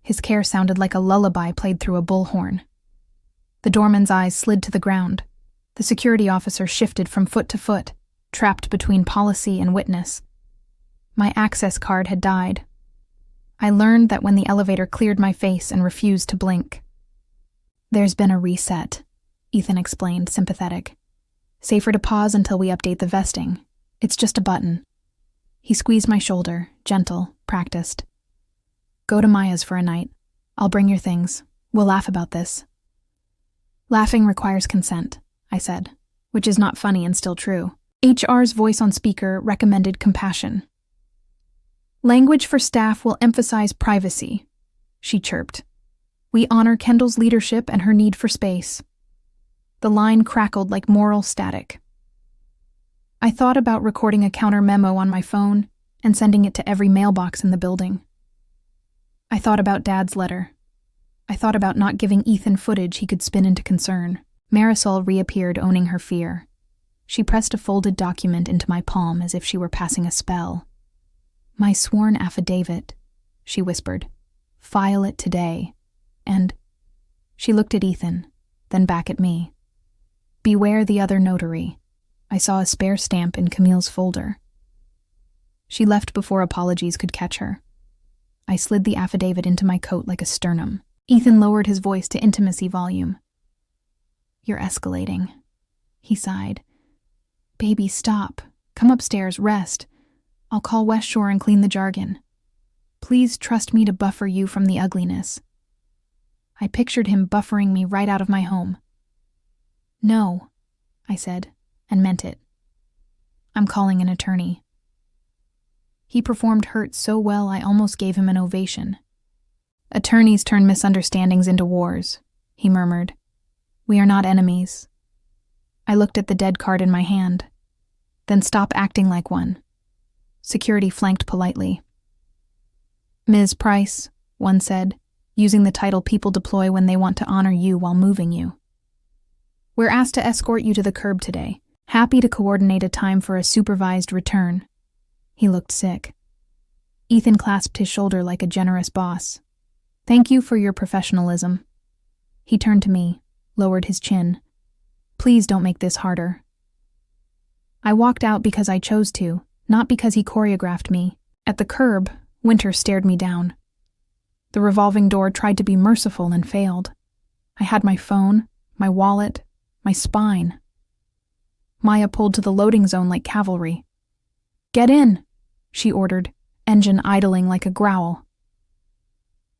Speaker 1: His care sounded like a lullaby played through a bullhorn. The doorman's eyes slid to the ground. The security officer shifted from foot to foot, trapped between policy and witness. My access card had died. I learned that when the elevator cleared my face and refused to blink. There's been a reset, Ethan explained, sympathetic. Safer to pause until we update the vesting. It's just a button. He squeezed my shoulder, gentle, practiced. Go to Maya's for a night. I'll bring your things. We'll laugh about this. Laughing requires consent, I said, which is not funny and still true. HR's voice on speaker recommended compassion. Language for staff will emphasize privacy, she chirped. We honor Kendall's leadership and her need for space. The line crackled like moral static. I thought about recording a counter memo on my phone and sending it to every mailbox in the building. I thought about Dad's letter. I thought about not giving Ethan footage he could spin into concern. Marisol reappeared, owning her fear. She pressed a folded document into my palm as if she were passing a spell. My sworn affidavit, she whispered. File it today. And she looked at Ethan, then back at me. Beware the other notary. I saw a spare stamp in Camille's folder. She left before apologies could catch her. I slid the affidavit into my coat like a sternum. Ethan lowered his voice to intimacy volume. You're escalating, he sighed. Baby, stop. Come upstairs, rest. I'll call West Shore and clean the jargon. Please trust me to buffer you from the ugliness. I pictured him buffering me right out of my home. No, I said, and meant it. I'm calling an attorney. He performed hurt so well I almost gave him an ovation. Attorneys turn misunderstandings into wars, he murmured. We are not enemies. I looked at the dead card in my hand. Then stop acting like one. Security flanked politely. Ms. Price, one said, using the title people deploy when they want to honor you while moving you. We're asked to escort you to the curb today. Happy to coordinate a time for a supervised return. He looked sick. Ethan clasped his shoulder like a generous boss. Thank you for your professionalism. He turned to me, lowered his chin. Please don't make this harder. I walked out because I chose to, not because he choreographed me. At the curb, Winter stared me down. The revolving door tried to be merciful and failed. I had my phone, my wallet, my spine. Maya pulled to the loading zone like cavalry. Get in, she ordered, engine idling like a growl.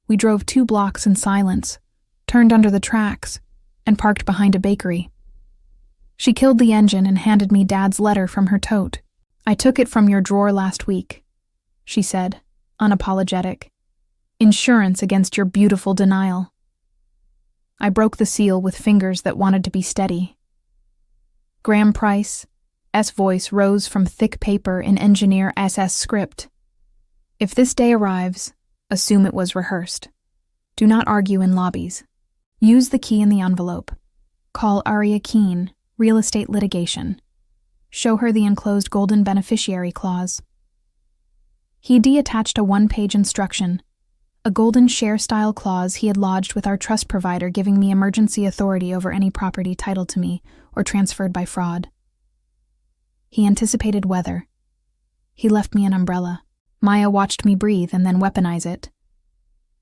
Speaker 1: We drove 2 blocks in silence, turned under the tracks, and parked behind a bakery. She killed the engine and handed me Dad's letter from her tote. I took it from your drawer last week, she said, unapologetic. Insurance against your beautiful denial. I broke the seal with fingers that wanted to be steady. Graham Price, S voice rose from thick paper in engineer SS script. If this day arrives, assume it was rehearsed. Do not argue in lobbies. Use the key in the envelope. Call Aria Keene, real estate litigation. Show her the enclosed golden beneficiary clause. He detached a 1-page instruction, a golden share-style clause he had lodged with our trust provider giving me emergency authority over any property titled to me or transferred by fraud. He anticipated weather. He left me an umbrella. Maya watched me breathe and then weaponize it.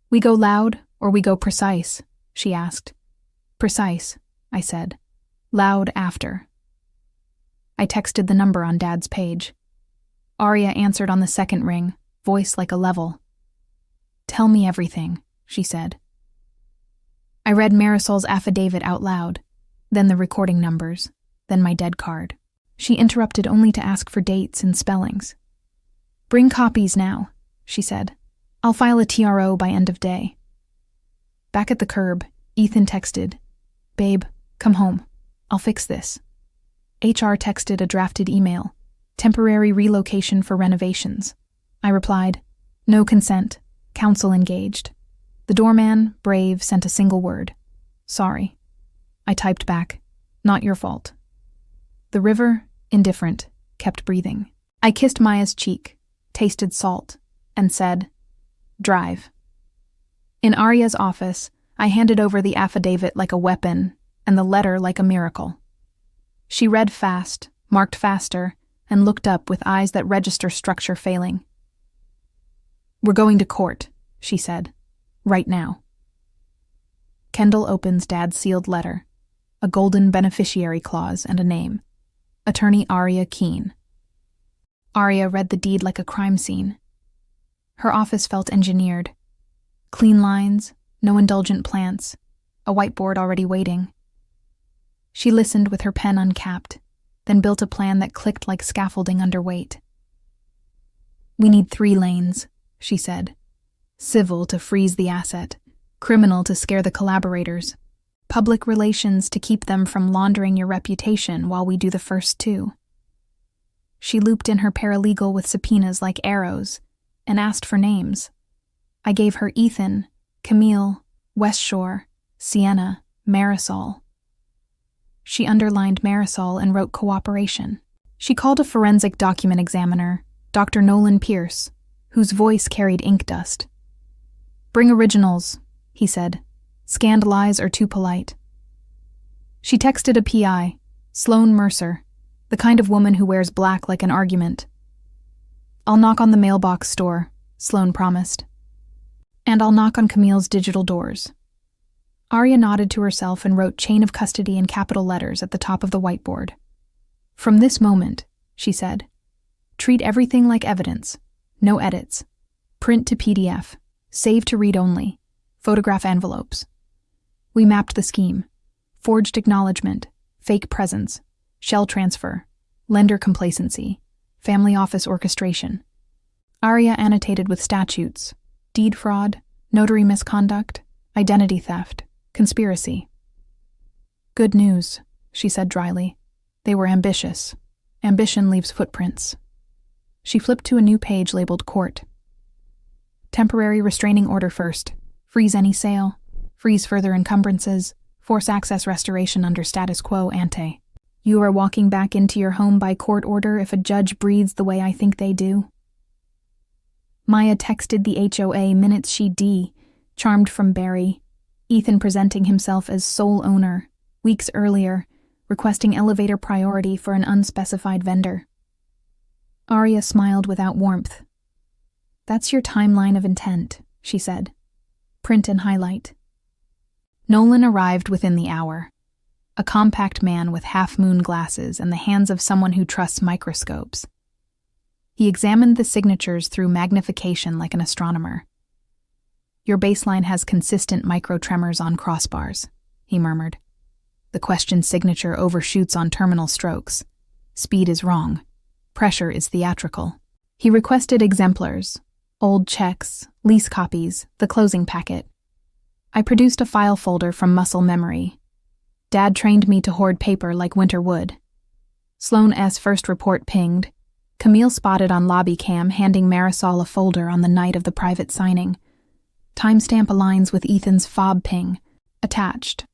Speaker 1: We go loud or we go precise, she asked. Precise, I said. Loud after. I texted the number on Dad's page. Aria answered on the second ring, voice like a level. Tell me everything, she said. I read Marisol's affidavit out loud, then the recording numbers, then my dead card. She interrupted only to ask for dates and spellings. Bring copies now, she said. I'll file a TRO by end of day. Back at the curb, Ethan texted, Babe, come home. I'll fix this. HR texted a drafted email, temporary relocation for renovations. I replied, no consent, counsel engaged. The doorman, brave, sent a single word. Sorry. I typed back. Not your fault. The river, indifferent, kept breathing. I kissed Maya's cheek, tasted salt, and said, Drive. In Arya's office, I handed over the affidavit like a weapon and the letter like a miracle. She read fast, marked faster, and looked up with eyes that register structure failing. We're going to court, she said. Right now. Kendall opens Dad's sealed letter, a golden beneficiary clause and a name. Attorney Arya Keene. Arya read the deed like a crime scene. Her office felt engineered. Clean lines, no indulgent plants, a whiteboard already waiting. She listened with her pen uncapped, then built a plan that clicked like scaffolding under weight. We need 3 lanes, she said. Civil to freeze the asset, criminal to scare the collaborators, public relations to keep them from laundering your reputation while we do the first 2. She looped in her paralegal with subpoenas like arrows and asked for names. I gave her Ethan, Camille, West Shore, Sienna, Marisol. She underlined Marisol and wrote cooperation. She called a forensic document examiner, Dr. Nolan Pierce, whose voice carried ink dust. Bring originals, he said. Scanned lies are too polite. She texted a PI, Sloane Mercer, the kind of woman who wears black like an argument. I'll knock on the mailbox store, Sloane promised. And I'll knock on Camille's digital doors. Arya nodded to herself and wrote chain of custody in capital letters at the top of the whiteboard. From this moment, she said, treat everything like evidence. No edits. Print to PDF. Save to read only. Photograph envelopes. We mapped the scheme. Forged acknowledgement. Fake presence. Shell transfer. Lender complacency. Family office orchestration. Arya annotated with statutes. Deed fraud. Notary misconduct. Identity theft. Conspiracy. Good news, she said dryly. They were ambitious. Ambition leaves footprints. She flipped to a new page labeled Court. Temporary restraining order first. Freeze any sale. Freeze further encumbrances. Force access restoration under status quo ante. You are walking back into your home by court order if a judge breathes the way I think they do. Maya texted the HOA minutes she'd charmed from Barry. Ethan presenting himself as sole owner, weeks earlier, requesting elevator priority for an unspecified vendor. Arya smiled without warmth. That's your timeline of intent, she said. Print and highlight. Nolan arrived within the hour. A compact man with half-moon glasses and the hands of someone who trusts microscopes. He examined the signatures through magnification like an astronomer. Your baseline has consistent microtremors on crossbars, he murmured. The questioned signature overshoots on terminal strokes. Speed is wrong. Pressure is theatrical. He requested exemplars, old checks, lease copies, the closing packet. I produced a file folder from muscle memory. Dad trained me to hoard paper like winter wood. Sloane S. first report pinged. Camille spotted on lobby cam handing Marisol a folder on the night of the private signing. Timestamp aligns with Ethan's fob ping. Attached.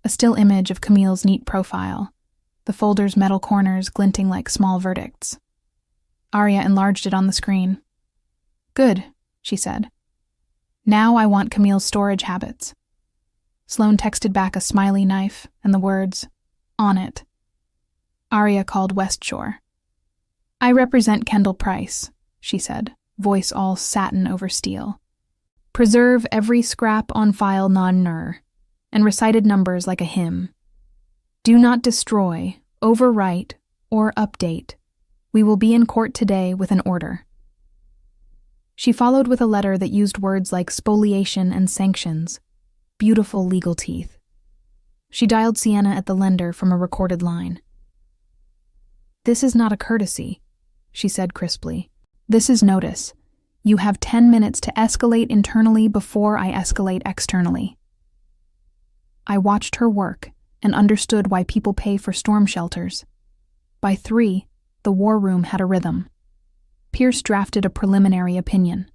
Speaker 1: A still image of Camille's neat profile, the folder's metal corners glinting like small verdicts. Arya enlarged it on the screen. Good, she said. Now I want Camille's storage habits. Sloane texted back a smiley knife and the words, on it. Arya called West Shore. I represent Kendall Price, she said, voice all satin over steel. Preserve every scrap on file non-nur, and recited numbers like a hymn. Do not destroy, overwrite, or update. We will be in court today with an order. She followed with a letter that used words like spoliation and sanctions. Beautiful legal teeth. She dialed Sienna at the lender from a recorded line. This is not a courtesy, she said crisply. This is notice. You have 10 minutes to escalate internally before I escalate externally. I watched her work and understood why people pay for storm shelters. By 3, the war room had a rhythm. Pierce drafted a preliminary opinion.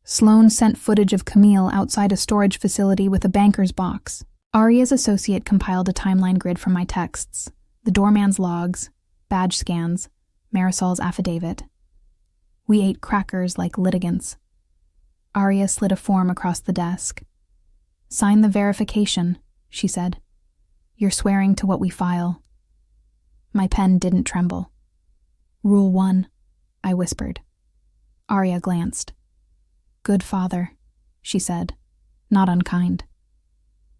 Speaker 1: Sloan sent footage of Camille outside a storage facility with a banker's box. Aria's associate compiled a timeline grid from my texts, the doorman's logs, badge scans, Marisol's affidavit. We ate crackers like litigants. Aria slid a form across the desk. "Sign the verification," she said. "You're swearing to what we file." My pen didn't tremble. "Rule 1, I whispered. Aria glanced. "Good father," she said, not unkind.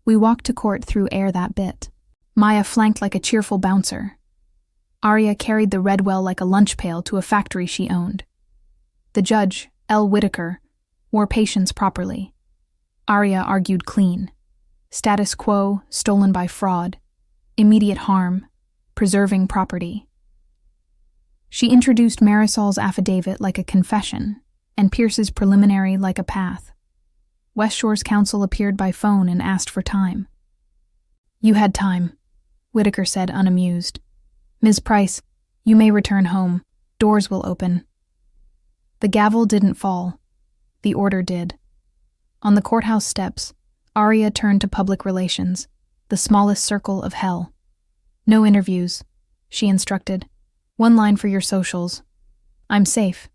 Speaker 1: We walked to court through air that bit. Maya flanked like a cheerful bouncer. Aria carried the Redwell like a lunch pail to a factory she owned. The judge, L. Whitaker, wore patience properly. Aria argued clean. Status quo, stolen by fraud. Immediate harm, preserving property. She introduced Marisol's affidavit like a confession, and Pierce's preliminary like a path. West Shore's counsel appeared by phone and asked for time. "You had time," Whitaker said, unamused. "Ms. Price, you may return home. Doors will open." The gavel didn't fall. The order did. On the courthouse steps, Aria turned to public relations, the smallest circle of hell. "No interviews," she instructed. "One line for your socials. I'm safe."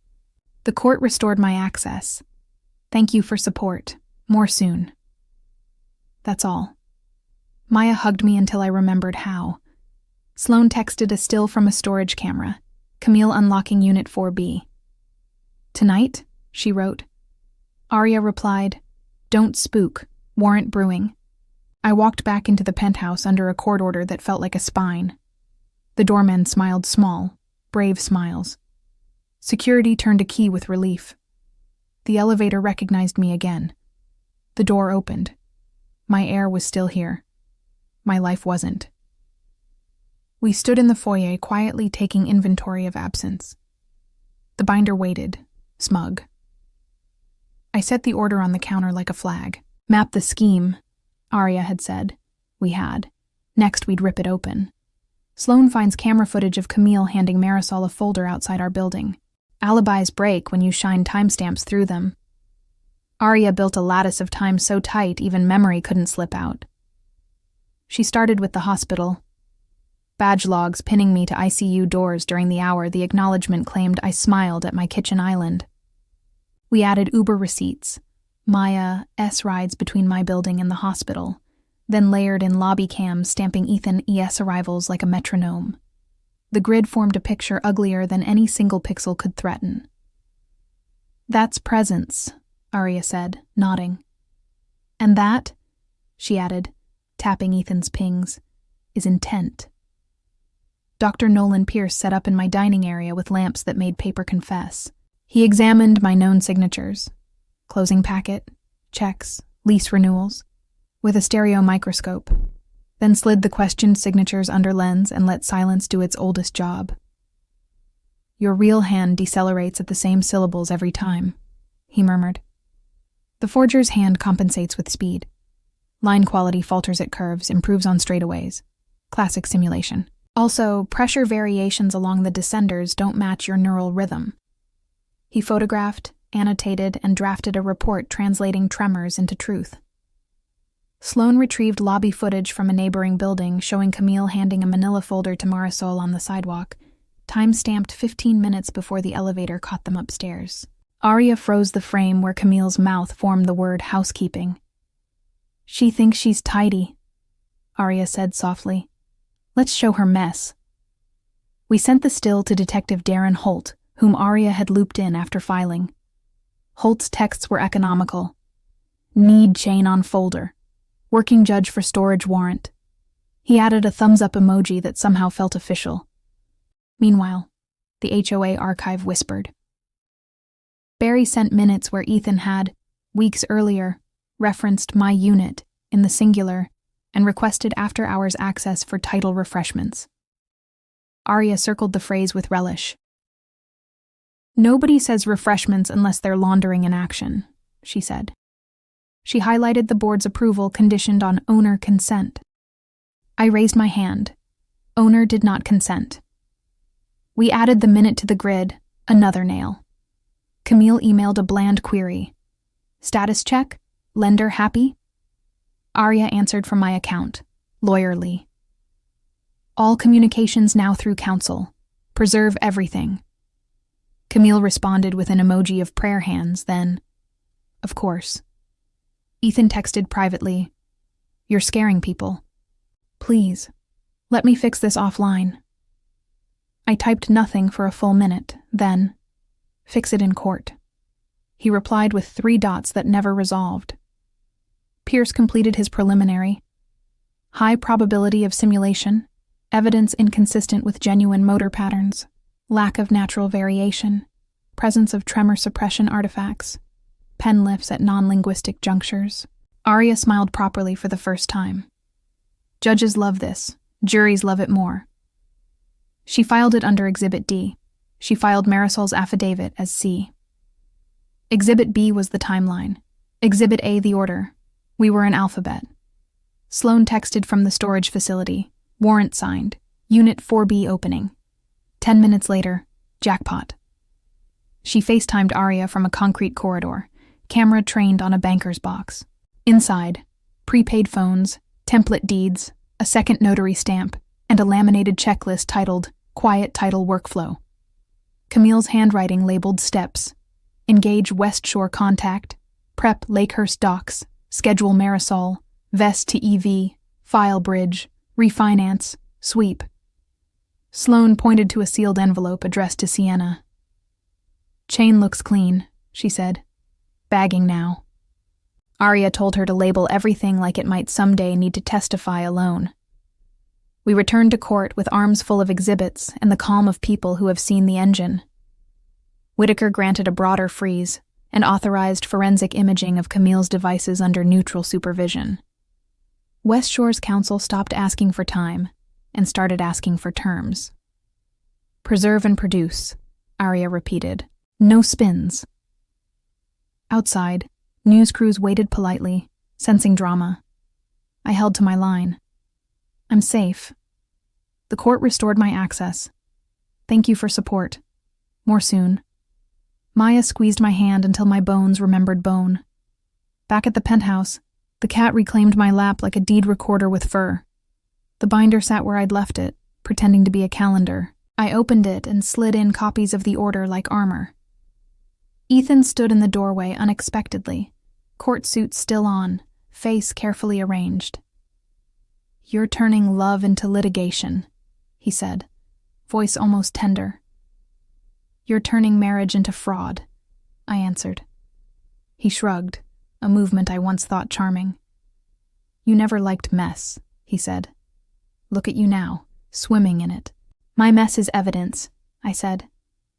Speaker 1: The court restored my access. "Thank you for support. More soon." That's all. Maya hugged me until I remembered how. Sloan texted a still from a storage camera, Camille unlocking Unit 4B. "Tonight?" she wrote. Aria replied, "Don't spook. Warrant brewing." I walked back into the penthouse under a court order that felt like a spine. The doorman smiled small, brave smiles. Security turned a key with relief. The elevator recognized me again. The door opened. My air was still here. My life wasn't. We stood in the foyer quietly taking inventory of absence. The binder waited, smug. I set the order on the counter like a flag. "Map the scheme," Aria had said. We had. Next we'd rip it open. Sloan finds camera footage of Camille handing Marisol a folder outside our building. Alibis break when you shine timestamps through them. Aria built a lattice of time so tight even memory couldn't slip out. She started with the hospital. Badge logs pinning me to ICU doors during the hour the acknowledgement claimed I smiled at my kitchen island. We added Uber receipts, Maya S rides between my building and the hospital, then layered in lobby cams stamping Ethan ES arrivals like a metronome. The grid formed a picture uglier than any single pixel could threaten. "That's presence," Aria said, nodding. "And that," she added, tapping Ethan's pings, "is intent." Dr. Nolan Pierce set up in my dining area with lamps that made paper confess. He examined my known signatures, closing packet, checks, lease renewals, with a stereo microscope, then slid the questioned signatures under lens and let silence do its oldest job. "Your real hand decelerates at the same syllables every time," he murmured. The forger's hand compensates with speed. Line quality falters at curves, improves on straightaways. Classic simulation. Also, pressure variations along the descenders don't match your neural rhythm. He photographed, annotated, and drafted a report translating tremors into truth. Sloan retrieved lobby footage from a neighboring building showing Camille handing a manila folder to Marisol on the sidewalk, time-stamped 15 minutes before the elevator caught them upstairs. Aria froze the frame where Camille's mouth formed the word housekeeping. "She thinks she's tidy," Aria said softly. "Let's show her mess." We sent the still to Detective Darren Holt, whom Aria had looped in after filing. Holt's texts were economical. "Need chain on folder. Working judge for storage warrant." He added a thumbs-up emoji that somehow felt official. Meanwhile, the HOA archive whispered. Barry sent minutes where Ethan had, weeks earlier, referenced my unit in the singular and requested after-hours access for title refreshments. Aria circled the phrase with relish. "Nobody says refreshments unless they're laundering in action," she said. She highlighted the board's approval conditioned on owner consent. I raised my hand. Owner did not consent. We added the minute to the grid, another nail. Camille emailed a bland query. Status check? Lender happy? Arya answered from my account, lawyerly. All communications now through counsel. Preserve everything. Camille responded with an emoji of prayer hands, then, of course. Ethan texted privately, You're scaring people. Please, let me fix this offline. I typed nothing for a full minute, then, fix it in court. He replied with 3 dots that never resolved. Pierce completed his preliminary. High probability of simulation, evidence inconsistent with genuine motor patterns, lack of natural variation, presence of tremor suppression artifacts, pen lifts at non-linguistic junctures. Arya smiled properly for the first time. Judges love this. Juries love it more. She filed it under Exhibit D. She filed Marisol's affidavit as C. Exhibit B was the timeline. Exhibit A the order. We were in alphabet. Sloan texted from the storage facility. Warrant signed. Unit 4B opening. 10 minutes later, jackpot. She FaceTimed Arya from a concrete corridor, camera trained on a banker's box. Inside, prepaid phones, template deeds, a second notary stamp, and a laminated checklist titled Quiet Title Workflow. Camille's handwriting labeled steps. Engage West Shore contact, prep Lakehurst docks, schedule Marisol, vest to EV, file bridge, refinance, sweep. Sloan pointed to a sealed envelope addressed to Sienna. Chain looks clean, she said. Bagging now. Arya told her to label everything like it might someday need to testify alone. We returned to court with arms full of exhibits and the calm of people who have seen the engine. Whitaker granted a broader freeze and authorized forensic imaging of Camille's devices under neutral supervision. West Shore's counsel stopped asking for time and started asking for terms. Preserve and produce, Arya repeated. No spins. Outside, news crews waited politely, sensing drama. I held to my line. I'm safe. The court restored my access. Thank you for support. More soon. Maya squeezed my hand until my bones remembered bone. Back at the penthouse, the cat reclaimed my lap like a deed recorder with fur. The binder sat where I'd left it, pretending to be a calendar. I opened it and slid in copies of the order like armor. Ethan stood in the doorway unexpectedly, court suit still on, face carefully arranged. You're turning love into litigation, he said, voice almost tender. You're turning marriage into fraud, I answered. He shrugged, a movement I once thought charming. You never liked mess, he said. Look at you now, swimming in it. My mess is evidence, I said.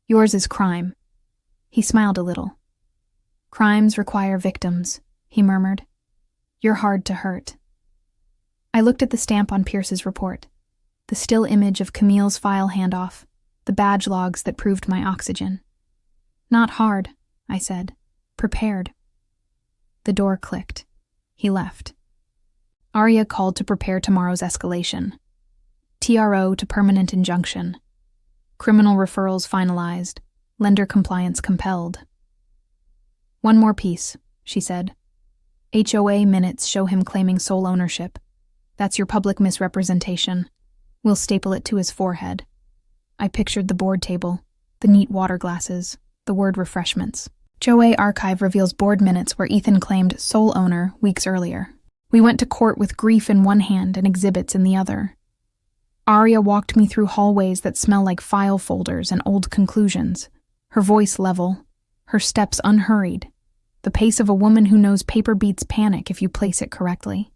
Speaker 1: Yours is crime. He smiled a little. Crimes require victims, he murmured. You're hard to hurt. I looked at the stamp on Pierce's report, the still image of Camille's file handoff, the badge logs that proved my oxygen. Not hard, I said. Prepared. The door clicked. He left. Arya called to prepare tomorrow's escalation. TRO to permanent injunction. Criminal referrals finalized. Lender compliance compelled. One more piece, she said. HOA minutes show him claiming sole ownership. That's your public misrepresentation. We'll staple it to his forehead. I pictured the board table, the neat water glasses, the word refreshments. HOA archive reveals board minutes where Ethan claimed sole owner weeks earlier. We went to court with grief in one hand and exhibits in the other. Arya walked me through hallways that smell like file folders and old conclusions, her voice level, her steps unhurried, the pace of a woman who knows paper beats panic if you place it correctly.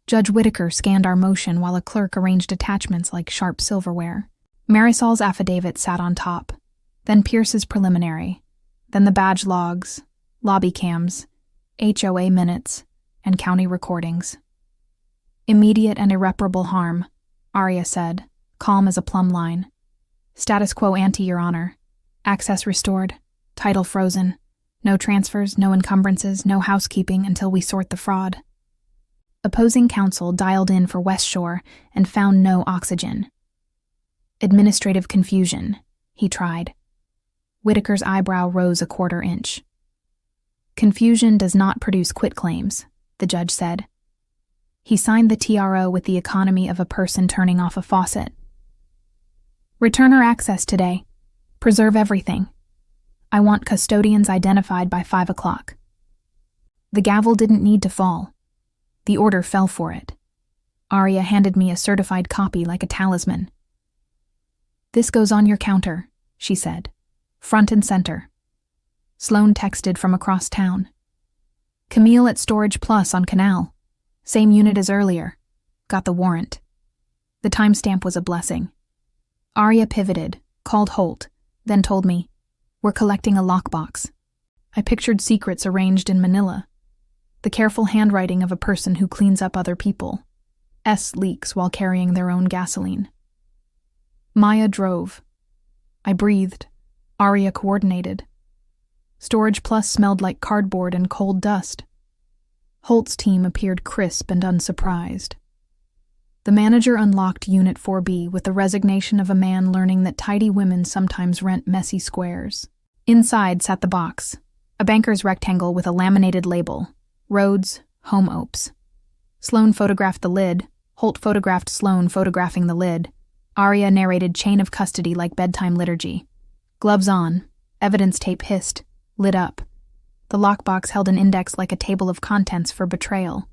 Speaker 1: Judge Whitaker scanned our motion while a clerk arranged attachments like sharp silverware. Marisol's affidavit sat on top, then Pierce's preliminary, then the badge logs, lobby cams, HOA minutes, and county recordings. Immediate and irreparable harm, Arya said, calm as a plumb line. Status quo ante, Your Honor. Access restored. Title frozen. No transfers, no encumbrances, no housekeeping until we sort the fraud. Opposing counsel dialed in for West Shore and found no oxygen. Administrative confusion, he tried. Whitaker's eyebrow rose a quarter inch. Confusion does not produce quitclaims, the judge said. He signed the TRO with the economy of a person turning off a faucet. Return her access today. Preserve everything. I want custodians identified by 5 o'clock. The gavel didn't need to fall. The order fell for it. Arya handed me a certified copy like a talisman. This goes on your counter, she said. Front and center. Sloane texted from across town. Camille at Storage Plus on Canal. Same unit as earlier. Got the warrant. The timestamp was a blessing. Arya pivoted, called Holt, then told me, we're collecting a lockbox. I pictured secrets arranged in manila. The careful handwriting of a person who cleans up other people. S leaks while carrying their own gasoline. Maya drove. I breathed. Arya coordinated. Storage Plus smelled like cardboard and cold dust. Holt's team appeared crisp and unsurprised. The manager unlocked Unit 4B with the resignation of a man learning that tidy women sometimes rent messy squares. Inside sat the box, a banker's rectangle with a laminated label, Rhodes, Home Opes. Sloane photographed the lid, Holt photographed Sloane photographing the lid. Arya narrated chain of custody like bedtime liturgy. Gloves on, evidence tape hissed, lit up. The lockbox held an index like a table of contents for betrayal.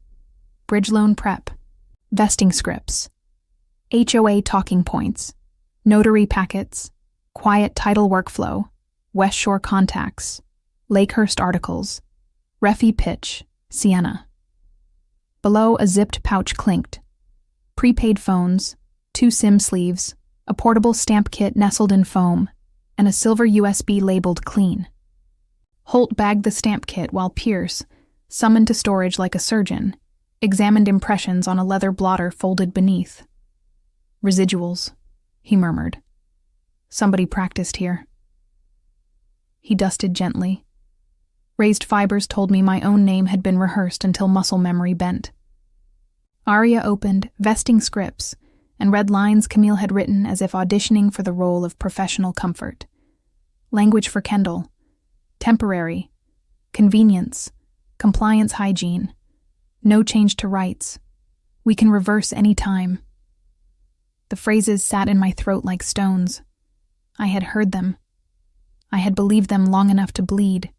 Speaker 1: Bridge loan prep. Vesting scripts. HOA talking points. Notary packets. Quiet title workflow. West Shore contacts. Lakehurst articles. Refi pitch. Sienna. Below, a zipped pouch clinked. Prepaid phones, 2 SIM sleeves, a portable stamp kit nestled in foam, and a silver USB labeled clean. Holt bagged the stamp kit while Pierce, summoned to storage like a surgeon, examined impressions on a leather blotter folded beneath. Residuals, he murmured. Somebody practiced here. He dusted gently. Raised fibers told me my own name had been rehearsed until muscle memory bent. Arya opened vesting scripts and read lines Camille had written as if auditioning for the role of professional comfort. Language for Kendall. Temporary. Convenience. Compliance hygiene. No change to rights. We can reverse any time. The phrases sat in my throat like stones. I had heard them. I had believed them long enough to bleed.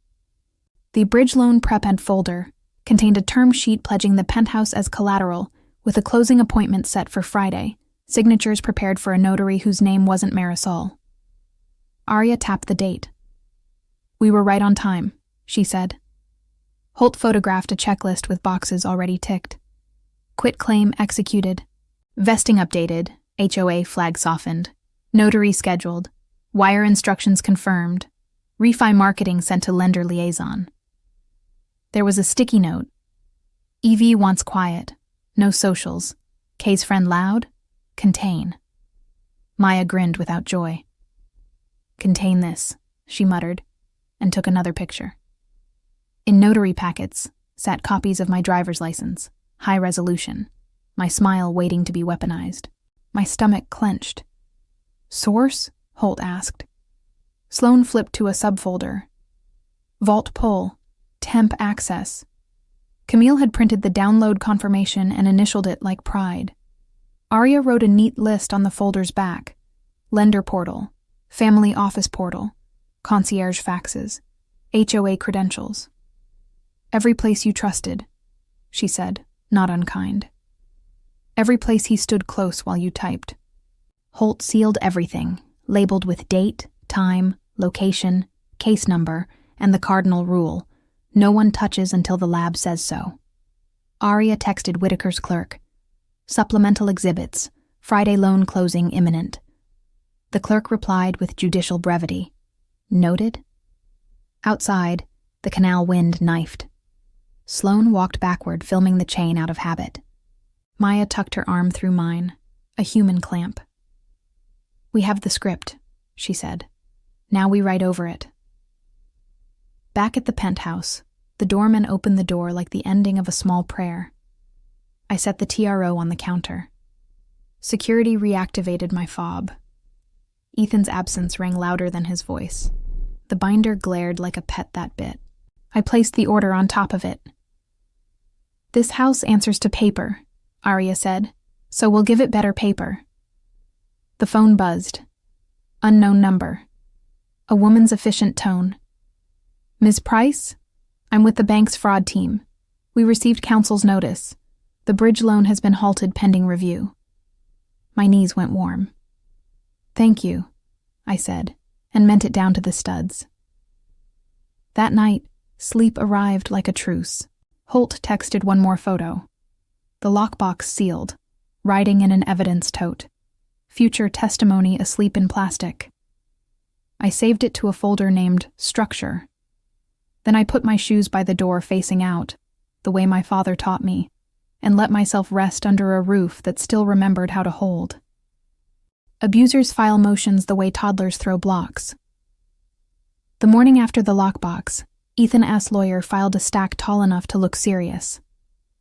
Speaker 1: The bridge loan prep and folder contained a term sheet pledging the Penthouse as collateral, with a closing appointment set for Friday, signatures prepared for a notary whose name wasn't Marisol. Arya tapped the date. We were right on time, she said. Holt photographed a checklist with boxes already ticked. Quit claim executed. Vesting updated, HOA flag softened. Notary scheduled. Wire instructions confirmed. Refi marketing sent to lender liaison. There was a sticky note. EV wants quiet. No socials. Kay's friend loud. Contain. Maya grinned without joy. Contain this, she muttered, and took another picture. In notary packets sat copies of my driver's license, high resolution, my smile waiting to be weaponized. My stomach clenched. Source? Holt asked. Sloane flipped to a subfolder. Vault pull. Temp access. Camille had printed the download confirmation and initialed it like pride. Arya wrote a neat list on the folder's back. Lender portal. Family office portal. Concierge faxes. HOA credentials. Every place you trusted, she said, not unkind. Every place he stood close while you typed. Holt sealed everything, labeled with date, time, location, case number, and the cardinal rule. No one touches until the lab says so. Arya texted Whitaker's clerk. Supplemental exhibits. Friday loan closing imminent. The clerk replied with judicial brevity. Noted? Outside, the canal wind knifed. Sloane walked backward, filming the chain out of habit. Maya tucked her arm through mine, a human clamp. We have the script, she said. Now we write over it. Back at the penthouse, the doorman opened the door like the ending of a small prayer. I set the TRO on the counter. Security reactivated my fob. Ethan's absence rang louder than his voice. The binder glared like a pet that bit. I placed the order on top of it. "This house answers to paper," Arya said, "so we'll give it better paper." The phone buzzed. Unknown number. A woman's efficient tone. "Ms. Price? I'm with the bank's fraud team. We received counsel's notice. The bridge loan has been halted pending review." My knees went warm. "Thank you," I said, and meant it down to the studs. That night, sleep arrived like a truce. Holt texted one more photo. The lockbox sealed, writing in an evidence tote. Future testimony asleep in plastic. I saved it to a folder named Structure. Then I put my shoes by the door facing out, the way my father taught me, and let myself rest under a roof that still remembered how to hold. Abusers file motions the way toddlers throw blocks. The morning after the lockbox, Ethan S. lawyer filed a stack tall enough to look serious.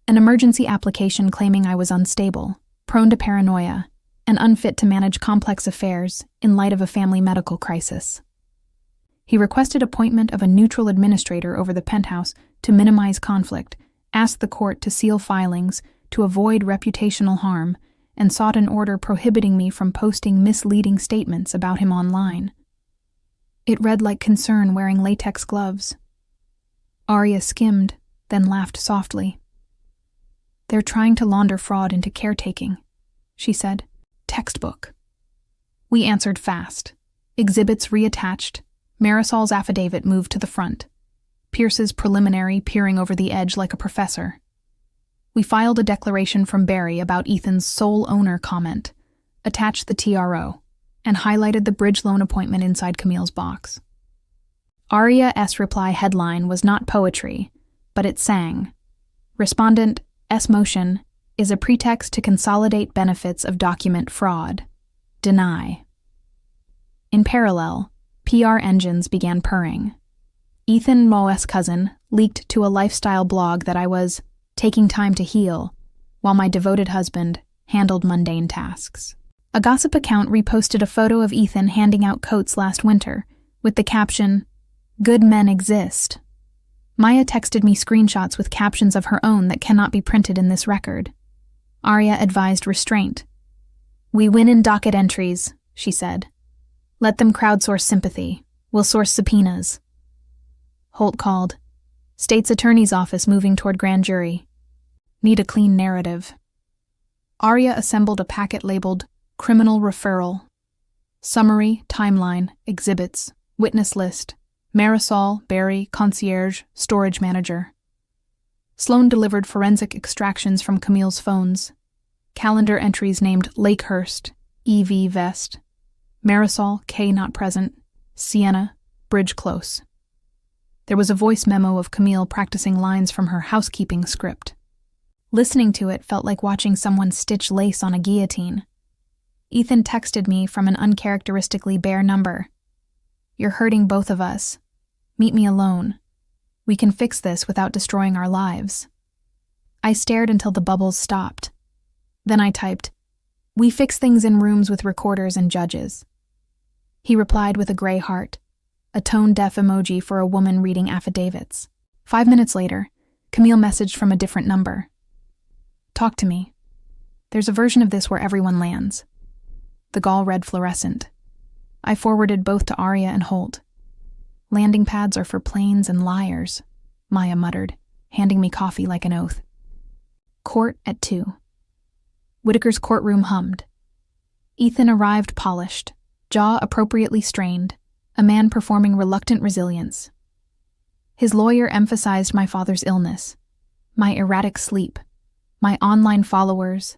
Speaker 1: An emergency application claiming I was unstable, prone to paranoia, and unfit to manage complex affairs in light of a family medical crisis. He requested appointment of a neutral administrator over the Penthouse to minimize conflict, asked the court to seal filings to avoid reputational harm, and sought an order prohibiting me from posting misleading statements about him online. It read like concern wearing latex gloves. Arya skimmed, then laughed softly. "They're trying to launder fraud into caretaking," she said. "Textbook." We answered fast. Exhibits reattached. Marisol's affidavit moved to the front. Pierce's preliminary peering over the edge like a professor. We filed a declaration from Barry about Ethan's sole owner comment, attached the TRO, and highlighted the bridge loan appointment inside Camille's box. Arya S. reply headline was not poetry, but it sang. Respondent S. motion is a pretext to consolidate benefits of document fraud. Deny. In parallel, PR engines began purring. Ethan Moe's cousin leaked to a lifestyle blog that I was taking time to heal, while my devoted husband handled mundane tasks. A gossip account reposted a photo of Ethan handing out coats last winter, with the caption, "Good men exist." Maya texted me screenshots with captions of her own that cannot be printed in this record. Arya advised restraint. "We win in docket entries," she said. "Let them crowdsource sympathy. We'll source subpoenas." Holt called. "State's attorney's office moving toward grand jury. Need a clean narrative." Arya assembled a packet labeled Criminal Referral. Summary, timeline, exhibits, witness list, Marisol, Barry, concierge, storage manager. Sloan delivered forensic extractions from Camille's phones. Calendar entries named Lakehurst, EV Vest. Marisol, K not present. Sienna, Bridge close. There was a voice memo of Camille practicing lines from her housekeeping script. Listening to it felt like watching someone stitch lace on a guillotine. Ethan texted me from an uncharacteristically bare number. "You're hurting both of us. Meet me alone. We can fix this without destroying our lives." I stared until the bubbles stopped. Then I typed, "We fix things in rooms with recorders and judges." He replied with a gray heart, a tone-deaf emoji for a woman reading affidavits. 5 minutes later, Camille messaged from a different number. "Talk to me. There's a version of this where everyone lands." The gall read fluorescent. I forwarded both to Arya and Holt. "Landing pads are for planes and liars," Maya muttered, handing me coffee like an oath. Court at 2. Whitaker's courtroom hummed. Ethan arrived polished, jaw appropriately strained, a man performing reluctant resilience. His lawyer emphasized my father's illness, my erratic sleep, my online followers,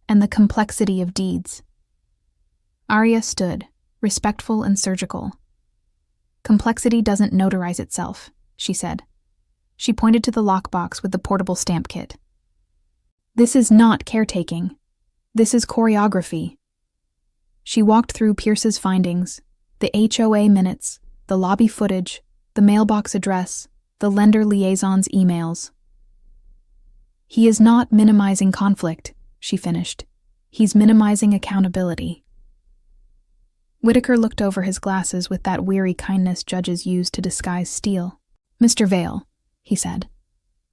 Speaker 1: and the complexity of deeds. Arya stood, respectful and surgical. "Complexity doesn't notarize itself," she said. She pointed to the lockbox with the portable stamp kit. "This is not caretaking. This is choreography." She walked through Pierce's findings, the HOA minutes, the lobby footage, the mailbox address, the lender liaison's emails. "He is not minimizing conflict," she finished. "He's minimizing accountability." Whitaker looked over his glasses with that weary kindness judges use to disguise steel. "Mr. Vale, he said.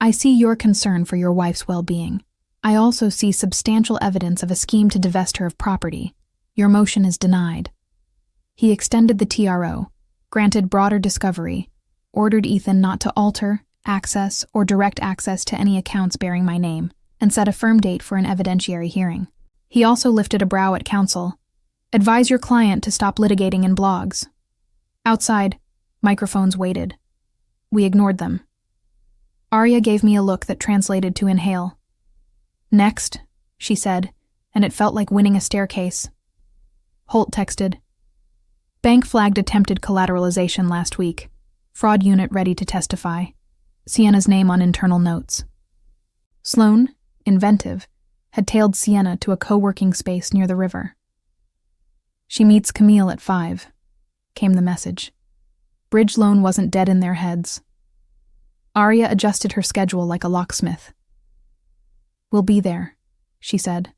Speaker 1: I see your concern for your wife's well-being. I also see substantial evidence of a scheme to divest her of property. Your motion is denied. He extended the TRO, granted broader discovery, ordered Ethan not to alter, access, or direct access to any accounts bearing my name, and set a firm date for an evidentiary hearing. He also lifted a brow at counsel. Advise your client to stop litigating in blogs. Outside, microphones waited. We ignored them. Arya gave me a look that translated to inhale. Next, she said, and it felt like winning a staircase. Holt texted. Bank flagged attempted collateralization last week. Fraud unit ready to testify. Sienna's name on internal notes. Sloan, inventive, had tailed Sienna to a co-working space near the river. She meets Camille at 5, came the message. Bridge loan wasn't dead in their heads. Arya adjusted her schedule like a locksmith. We'll be there, she said.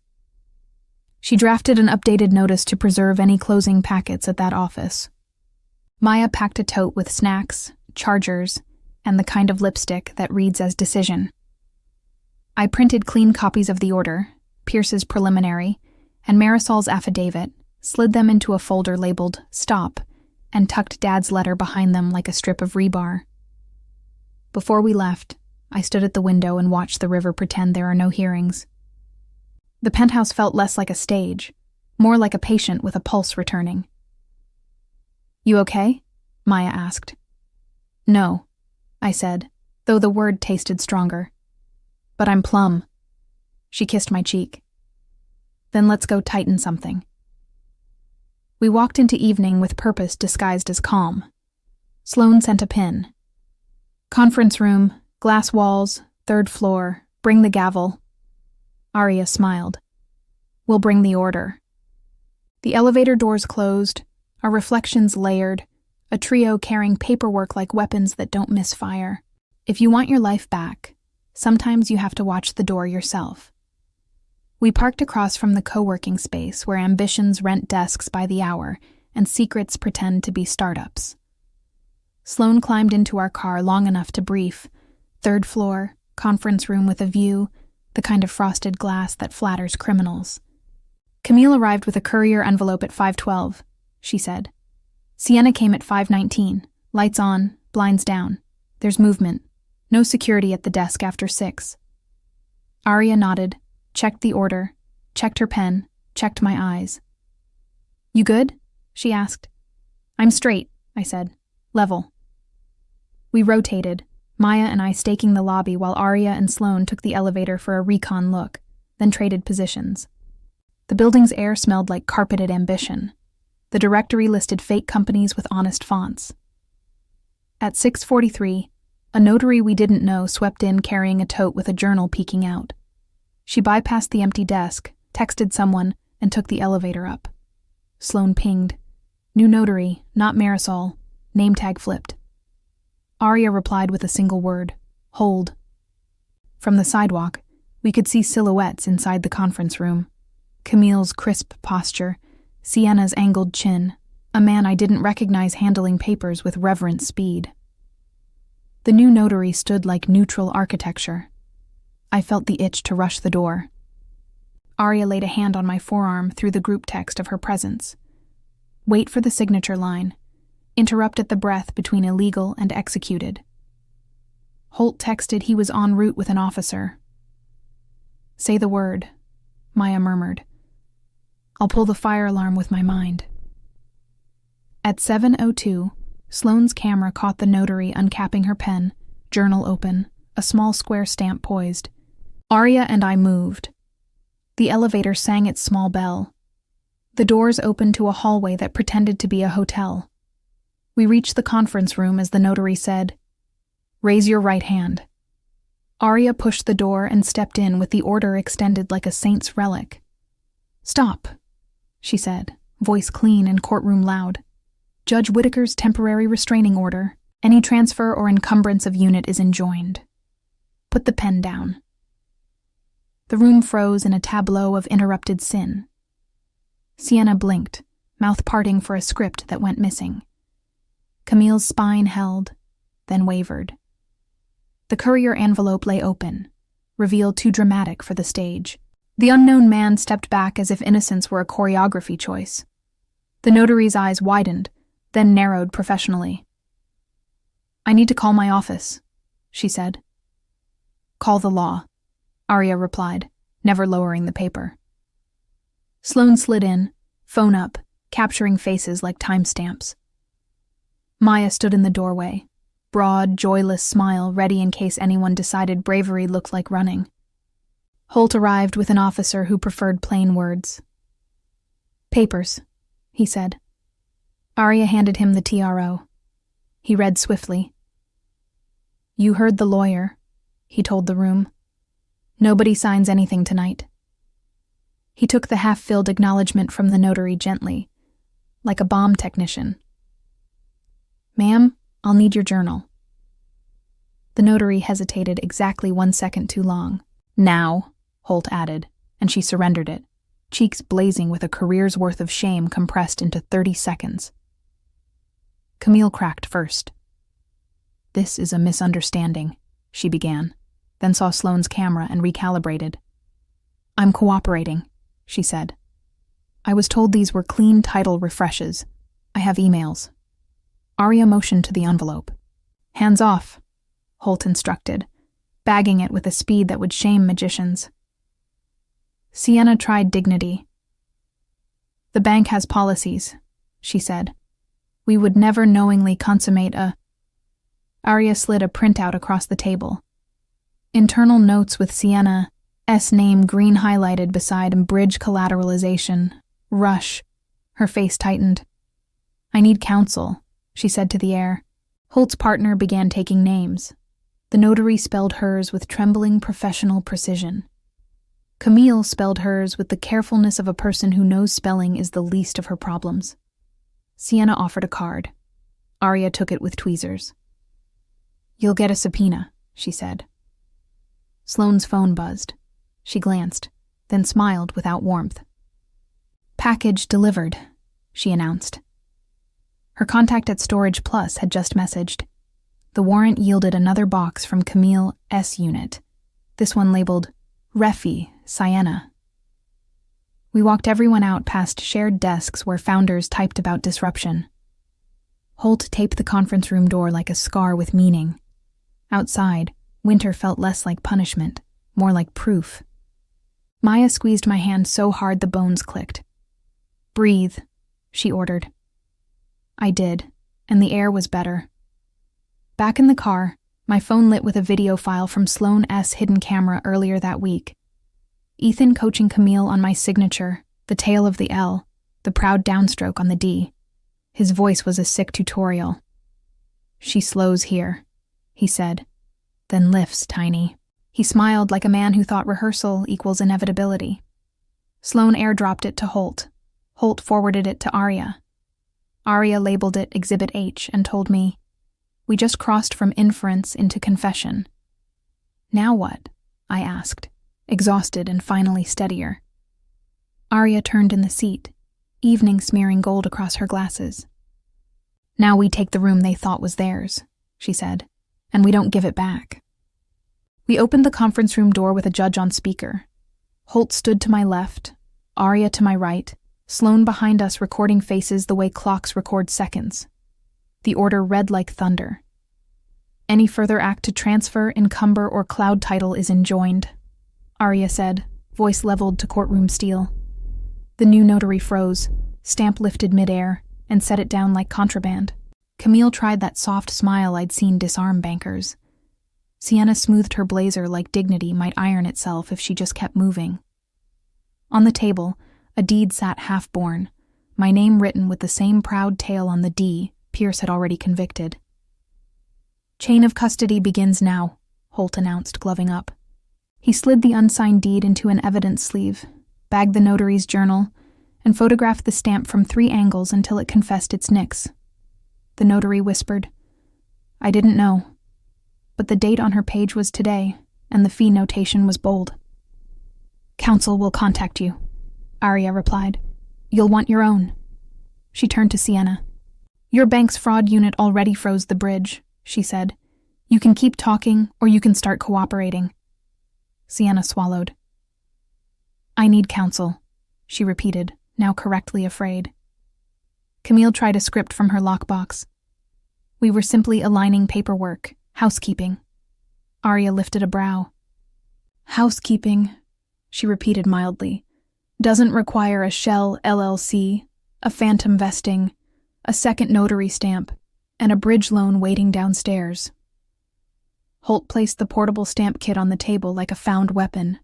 Speaker 1: She drafted an updated notice to preserve any closing packets at that office. Maya packed a tote with snacks, chargers, and the kind of lipstick that reads as decision. I printed clean copies of the order, Pierce's preliminary, and Marisol's affidavit, slid them into a folder labeled Stop, and tucked Dad's letter behind them like a strip of rebar. Before we left, I stood at the window and watched the river pretend there are no hearings. The penthouse felt less like a stage, more like a patient with a pulse returning. You okay? Maya asked. No, I said, though the word tasted stronger. But I'm plumb. She kissed my cheek. Then let's go tighten something. We walked into evening with purpose disguised as calm. Sloan sent a pin. Conference room, glass walls, 3rd floor, bring the gavel. Arya smiled. We'll bring the order. The elevator doors closed, our reflections layered, a trio carrying paperwork like weapons that don't miss fire. If you want your life back, sometimes you have to watch the door yourself. We parked across from the co-working space where ambitions rent desks by the hour and secrets pretend to be startups. Sloan climbed into our car long enough to brief. 3rd floor, conference room with a view, the kind of frosted glass that flatters criminals. Camille arrived with a courier envelope at 5:12, she said. Sienna came at 5:19, lights on, blinds down. There's movement. No security at the desk after 6. Arya nodded, checked the order, checked her pen, checked my eyes. You good? She asked. I'm straight, I said. Level. We rotated, Maya and I staking the lobby while Arya and Sloan took the elevator for a recon look, then traded positions. The building's air smelled like carpeted ambition. The directory listed fake companies with honest fonts. At 6:43, a notary we didn't know swept in carrying a tote with a journal peeking out. She bypassed the empty desk, texted someone, and took the elevator up. Sloan pinged. New notary, not Marisol. Name tag flipped. Arya replied with a single word, hold. From the sidewalk, we could see silhouettes inside the conference room. Camille's crisp posture, Sienna's angled chin, a man I didn't recognize handling papers with reverent speed. The new notary stood like neutral architecture. I felt the itch to rush the door. Arya laid a hand on my forearm through the group text of her presence. Wait for the signature line. Interrupt at the breath between illegal and executed. Holt texted he was en route with an officer. Say the word, Maya murmured. I'll pull the fire alarm with my mind. At 7:02, Sloane's camera caught the notary uncapping her pen, journal open, a small square stamp poised. Arya and I moved. The elevator sang its small bell. The doors opened to a hallway that pretended to be a hotel. We reached the conference room as the notary said, Raise your right hand. Arya pushed the door and stepped in with the order extended like a saint's relic. Stop, she said, voice clean and courtroom loud. Judge Whitaker's temporary restraining order. Any transfer or encumbrance of unit is enjoined. Put the pen down. The room froze in a tableau of interrupted sin. Sienna blinked, mouth parting for a script that went missing. Camille's spine held, then wavered. The courier envelope lay open, reveal too dramatic for the stage. The unknown man stepped back as if innocence were a choreography choice. The notary's eyes widened, then narrowed professionally. "I need to call my office," she said. "Call the law," Arya replied, never lowering the paper. Sloane slid in, phone up, capturing faces like timestamps. Maya stood in the doorway, broad, joyless smile ready in case anyone decided bravery looked like running. Holt arrived with an officer who preferred plain words. "Papers," he said. Arya handed him the TRO. He read swiftly. "You heard the lawyer," he told the room. "Nobody signs anything tonight." He took the half-filled acknowledgement from the notary gently, like a bomb technician. "Ma'am, I'll need your journal." The notary hesitated exactly 1 second too long. "Now," Holt added, and she surrendered it, cheeks blazing with a career's worth of shame compressed into 30 seconds. Camille cracked first. "This is a misunderstanding," she began, then saw Sloane's camera and recalibrated. "I'm cooperating," she said. "I was told these were clean title refreshes. I have emails." Arya motioned to the envelope. "Hands off," Holt instructed, bagging it with a speed that would shame magicians. Sienna tried dignity. "The bank has policies," she said. "We would never knowingly consummate a—" Arya slid a printout across the table. Internal notes with Sienna's name green highlighted beside bridge collateralization. Rush. Her face tightened. "I need counsel," she said to the air. Holt's partner began taking names. The notary spelled hers with trembling professional precision. Camille spelled hers with the carefulness of a person who knows spelling is the least of her problems. Sienna offered a card. Arya took it with tweezers. "You'll get a subpoena," she said. Sloane's phone buzzed. She glanced, then smiled without warmth. "Package delivered," she announced. Her contact at Storage Plus had just messaged. The warrant yielded another box from Camille's unit, this one labeled Refi, Sienna. We walked everyone out past shared desks where founders typed about disruption. Holt taped the conference room door like a scar with meaning. Outside, winter felt less like punishment, more like proof. Maya squeezed my hand so hard the bones clicked. "Breathe," she ordered. I did, and the air was better. Back in the car, my phone lit with a video file from Sloane's hidden camera earlier that week. Ethan coaching Camille on my signature, the tail of the L, the proud downstroke on the D. His voice was a sick tutorial. "She slows here," he said, "then lifts, Tiny." He smiled like a man who thought rehearsal equals inevitability. Sloane airdropped it to Holt. Holt forwarded it to Arya. Arya labeled it Exhibit H and told me, "We just crossed from inference into confession." "Now what?" I asked, exhausted and finally steadier. Arya turned in the seat, evening smearing gold across her glasses. "Now we take the room they thought was theirs," she said, "and we don't give it back." We opened the conference room door with a judge on speaker. Holt stood to my left, Arya to my right, Sloane behind us recording faces the way clocks record seconds. The order read like thunder. "Any further act to transfer, encumber, or cloud title is enjoined," Arya said, voice leveled to courtroom steel. The new notary froze, stamp lifted midair, and set it down like contraband. Camille tried that soft smile I'd seen disarm bankers. Sienna smoothed her blazer like dignity might iron itself if she just kept moving. On the table, a deed sat half-born, my name written with the same proud tail on the D Pierce had already convicted. "Chain of custody begins now," Holt announced, gloving up. He slid the unsigned deed into an evidence sleeve, bagged the notary's journal, and photographed the stamp from 3 angles until it confessed its nicks. The notary whispered, "I didn't know," but the date on her page was today, and the fee notation was bold. "Counsel will contact you," Arya replied. "You'll want your own." She turned to Sienna. "Your bank's fraud unit already froze the bridge," she said. You can keep talking, or you can start cooperating. Sienna swallowed. I need counsel, she repeated, now correctly afraid. Camille tried a script from her lockbox. We were simply aligning paperwork, housekeeping. Arya lifted a brow. Housekeeping, she repeated mildly, doesn't require a shell LLC, a phantom vesting, a second notary stamp, and a bridge loan waiting downstairs. Holt placed the portable stamp kit on the table like a found weapon.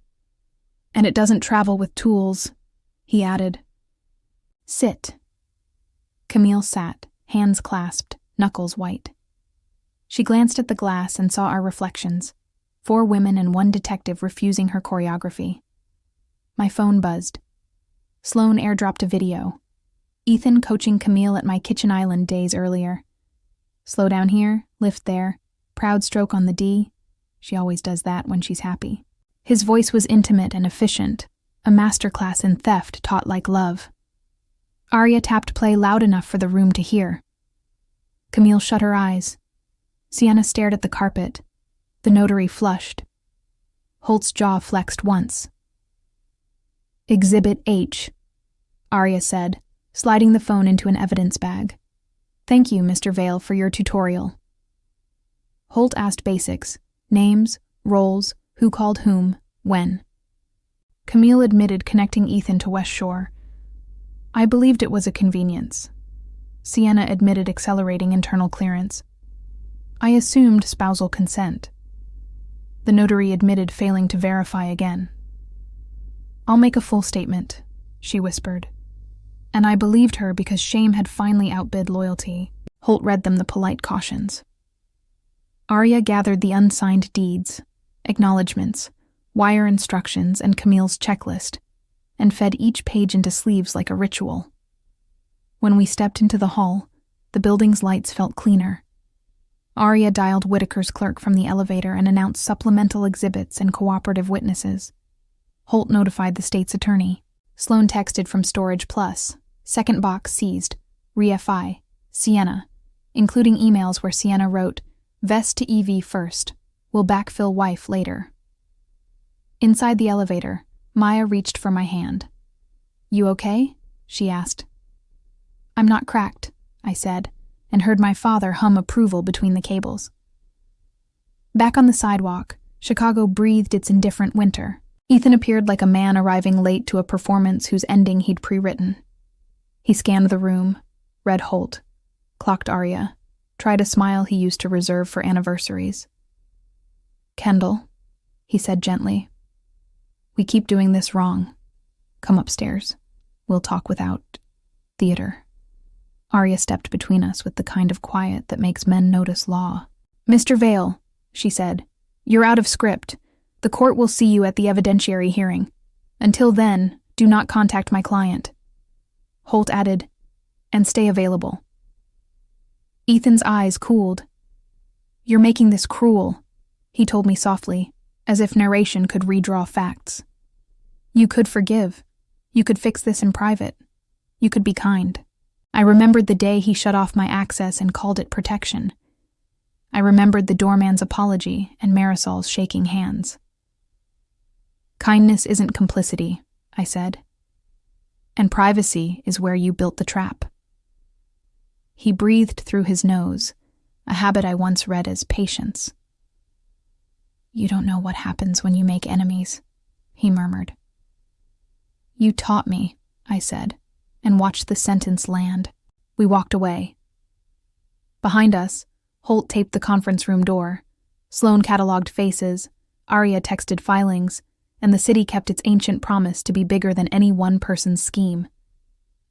Speaker 1: And it doesn't travel with tools, he added. Sit. Camille sat, hands clasped, knuckles white. She glanced at the glass and saw our reflections, 4 women and 1 detective refusing her choreography. My phone buzzed. Sloane airdropped a video. Ethan coaching Camille at my kitchen island days earlier. Slow down here, lift there, proud stroke on the D. She always does that when she's happy. His voice was intimate and efficient, a masterclass in theft taught like love. Arya tapped play loud enough for the room to hear. Camille shut her eyes. Sienna stared at the carpet. The notary flushed. Holt's jaw flexed once. Exhibit H, Arya said, sliding the phone into an evidence bag. Thank you, Mr. Vale, for your tutorial. Holt asked basics, names, roles, who called whom, when. Camille admitted connecting Ethan to West Shore. I believed it was a convenience. Sienna admitted accelerating internal clearance. I assumed spousal consent. The notary admitted failing to verify again. I'll make a full statement, she whispered. And I believed her because shame had finally outbid loyalty. Holt read them the polite cautions. Arya gathered the unsigned deeds, acknowledgments, wire instructions, and Camille's checklist, and fed each page into sleeves like a ritual. When we stepped into the hall, the building's lights felt cleaner. Arya dialed Whitaker's clerk from the elevator and announced supplemental exhibits and cooperative witnesses. Holt notified the state's attorney. Sloane texted from Storage Plus, second box seized, ReFi, Sienna, including emails where Sienna wrote, Vest to EV first, will backfill wife later. Inside the elevator, Maya reached for my hand. You okay? She asked. I'm not cracked, I said, and heard my father hum approval between the cables. Back on the sidewalk, Chicago breathed its indifferent winter. Ethan appeared like a man arriving late to a performance whose ending he'd pre-written. He scanned the room, read Holt, clocked Arya, tried a smile he used to reserve for anniversaries. Kendall, he said gently, we keep doing this wrong. Come upstairs. We'll talk without theater. Arya stepped between us with the kind of quiet that makes men notice law. Mr. Vale, she said, you're out of script. The court will see you at the evidentiary hearing. Until then, do not contact my client. Holt added, and stay available. Ethan's eyes cooled. You're making this cruel, he told me softly, as if narration could redraw facts. You could forgive. You could fix this in private. You could be kind. I remembered the day he shut off my access and called it protection. I remembered the doorman's apology and Marisol's shaking hands. Kindness isn't complicity, I said. And privacy is where you built the trap. He breathed through his nose, a habit I once read as patience. You don't know what happens when you make enemies, he murmured. You taught me, I said, and watched the sentence land. We walked away. Behind us, Holt taped the conference room door. Sloane cataloged faces, Arya texted filings, and the city kept its ancient promise to be bigger than any one person's scheme.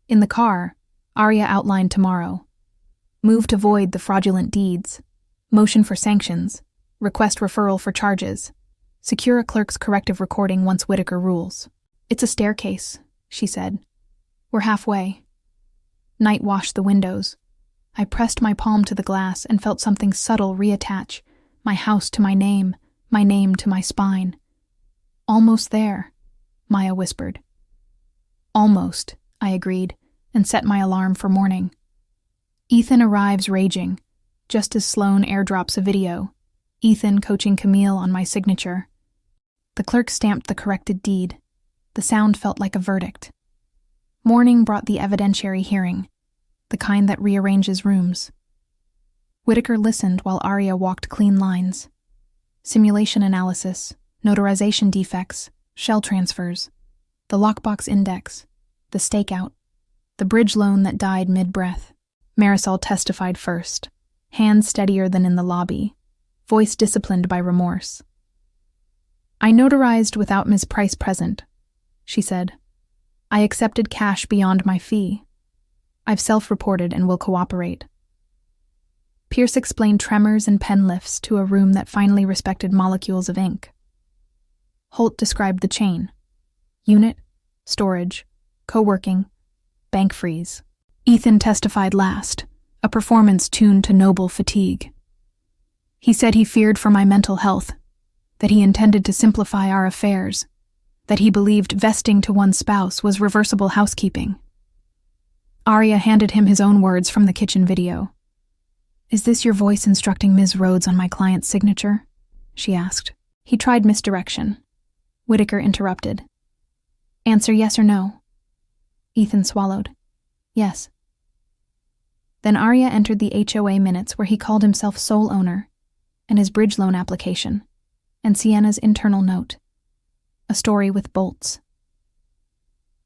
Speaker 1: In the car, Arya outlined tomorrow. Move to void the fraudulent deeds. Motion for sanctions. Request referral for charges. Secure a clerk's corrective recording once Whitaker rules. It's a staircase, she said. We're halfway. Night washed the windows. I pressed my palm to the glass and felt something subtle reattach, my house to my name to my spine. Almost there, Maya whispered. Almost, I agreed, and set my alarm for morning. Ethan arrives raging, just as Sloane airdrops a video. Ethan coaching Camille on my signature. The clerk stamped the corrected deed. The sound felt like a verdict. Morning brought the evidentiary hearing, the kind that rearranges rooms. Whitaker listened while Arya walked clean lines. Simulation analysis, notarization defects, shell transfers, the lockbox index, the stakeout, the bridge loan that died mid-breath. Marisol testified first, hands steadier than in the lobby, voice disciplined by remorse. "I notarized without Ms. Price present," she said. "I accepted cash beyond my fee. I've self-reported and will cooperate." Pierce explained tremors and pen lifts to a room that finally respected molecules of ink. Holt described the chain: unit, storage, co-working, bank freeze. Ethan testified last, a performance tuned to noble fatigue. He said he feared for my mental health, that he intended to simplify our affairs, that he believed vesting to one's spouse was reversible housekeeping. Arya handed him his own words from the kitchen video. "Is this your voice instructing Ms. Rhodes on my client's signature?" she asked. He tried misdirection. Whitaker interrupted. "Answer yes or no." Ethan swallowed. "Yes." Then Arya entered the HOA minutes where he called himself sole owner, and his bridge loan application, and Sienna's internal note. A story with bolts.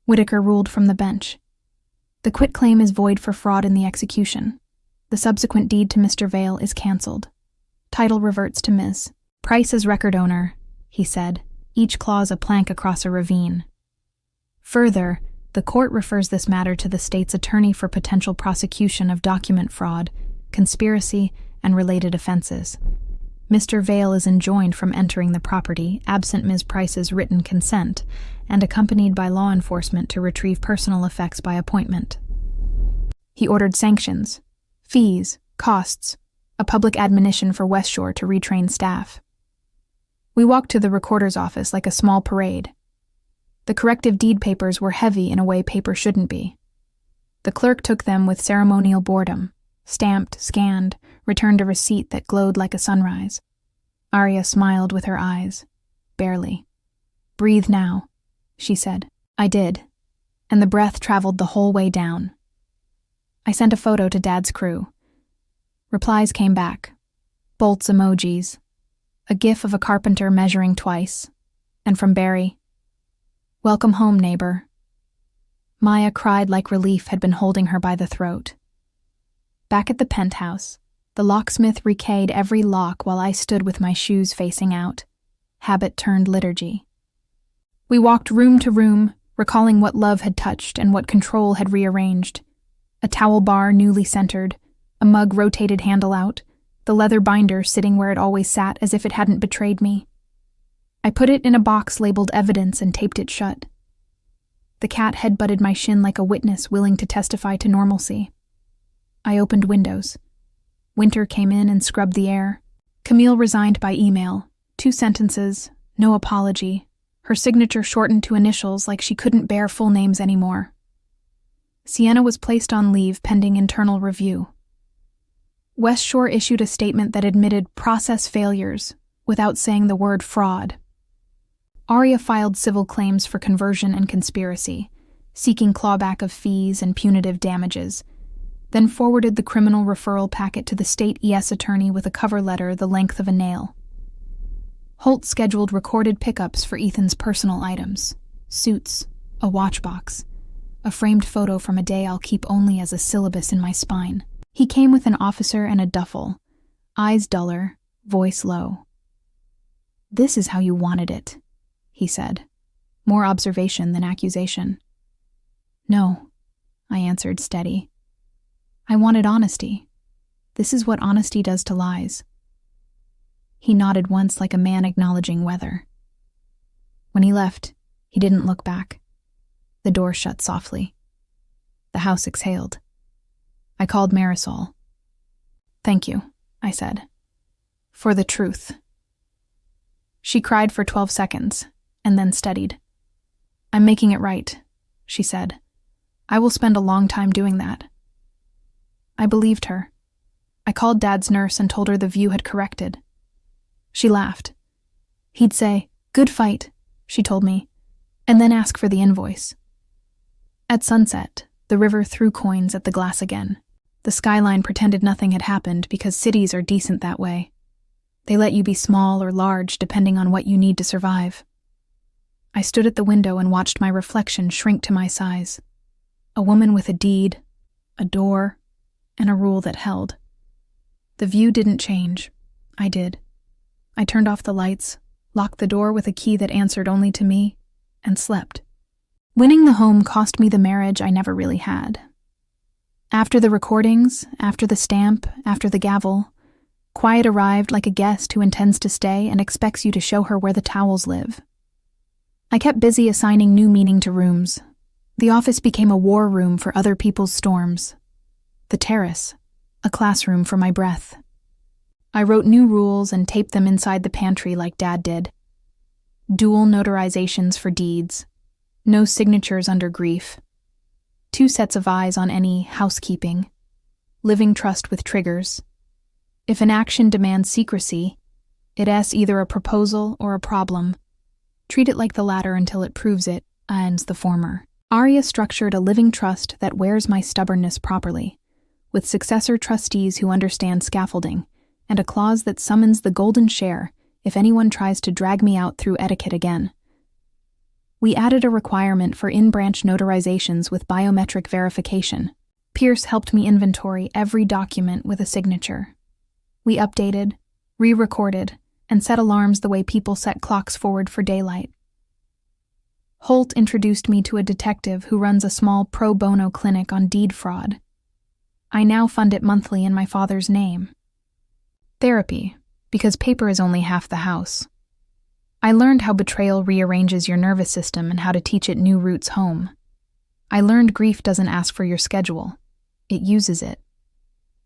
Speaker 1: Whitaker ruled from the bench. The quitclaim is void for fraud in the execution. The subsequent deed to Mr. Vale is cancelled. Title reverts to Ms. Price as record owner, he said, each clause a plank across a ravine. Further, the court refers this matter to the state's attorney for potential prosecution of document fraud, conspiracy, and related offenses. Mr. Vale is enjoined from entering the property absent Ms. Price's written consent and accompanied by law enforcement to retrieve personal effects by appointment. He ordered sanctions, fees, costs, a public admonition for West Shore to retrain staff. We walked to the recorder's office like a small parade. The corrective deed papers were heavy in a way paper shouldn't be. The clerk took them with ceremonial boredom, stamped, scanned, returned a receipt that glowed like a sunrise. Arya smiled with her eyes, barely. "Breathe now," she said. I did, and the breath traveled the whole way down. I sent a photo to Dad's crew. Replies came back. Bolts emojis, a gif of a carpenter measuring twice, and from Barry, "Welcome home, neighbor." Maya cried like relief had been holding her by the throat. Back at the penthouse, the locksmith rekeyed every lock while I stood with my shoes facing out. Habit turned liturgy. We walked room to room, recalling what love had touched and what control had rearranged. A towel bar newly centered, a mug rotated handle out, the leather binder sitting where it always sat as if it hadn't betrayed me. I put it in a box labeled evidence and taped it shut. The cat headbutted my shin like a witness willing to testify to normalcy. I opened windows. Winter came in and scrubbed the air. Camille resigned by email. 2 sentences, no apology. Her signature shortened to initials like she couldn't bear full names anymore. Sienna was placed on leave pending internal review. West Shore issued a statement that admitted process failures without saying the word fraud. Arya filed civil claims for conversion and conspiracy, seeking clawback of fees and punitive damages, then forwarded the criminal referral packet to the state ES attorney with a cover letter the length of a nail. Holt scheduled recorded pickups for Ethan's personal items, suits, a watch box, a framed photo from a day I'll keep only as a syllabus in my spine. He came with an officer and a duffel, eyes duller, voice low. "This is how you wanted it," he said, more observation than accusation. "No," I answered, steady. "I wanted honesty. This is what honesty does to lies." He nodded once like a man acknowledging weather. When he left, he didn't look back. The door shut softly. The house exhaled. I called Marisol. "Thank you," I said, "for the truth." She cried for 12 seconds, and then steadied. "I'm making it right," she said. "I will spend a long time doing that." I believed her. I called Dad's nurse and told her the view had corrected. She laughed. He'd say, "Good fight," she told me, and then ask for the invoice. At sunset, the river threw coins at the glass again. The skyline pretended nothing had happened because cities are decent that way. They let you be small or large depending on what you need to survive. I stood at the window and watched my reflection shrink to my size. A woman with a deed, a door, and a rule that held. The view didn't change. I did. I turned off the lights, locked the door with a key that answered only to me, and slept. Winning the home cost me the marriage I never really had. After the recordings, after the stamp, after the gavel, quiet arrived like a guest who intends to stay and expects you to show her where the towels live. I kept busy assigning new meaning to rooms. The office became a war room for other people's storms. The terrace, a classroom for my breath. I wrote new rules and taped them inside the pantry like Dad did. Dual notarizations for deeds. No signatures under grief. 2 sets of eyes on any housekeeping. Living trust with triggers. If an action demands secrecy, it's either a proposal or a problem. Treat it like the latter until it proves it, ends the former. Aria structured a living trust that wears my stubbornness properly, with successor trustees who understand scaffolding, and a clause that summons the golden share if anyone tries to drag me out through etiquette again. We added a requirement for in-branch notarizations with biometric verification. Pierce helped me inventory every document with a signature. We updated, re-recorded, and set alarms the way people set clocks forward for daylight. Holt introduced me to a detective who runs a small pro bono clinic on deed fraud. I now fund it monthly in my father's name. Therapy, because paper is only half the house. I learned how betrayal rearranges your nervous system and how to teach it new routes home. I learned grief doesn't ask for your schedule. It uses it.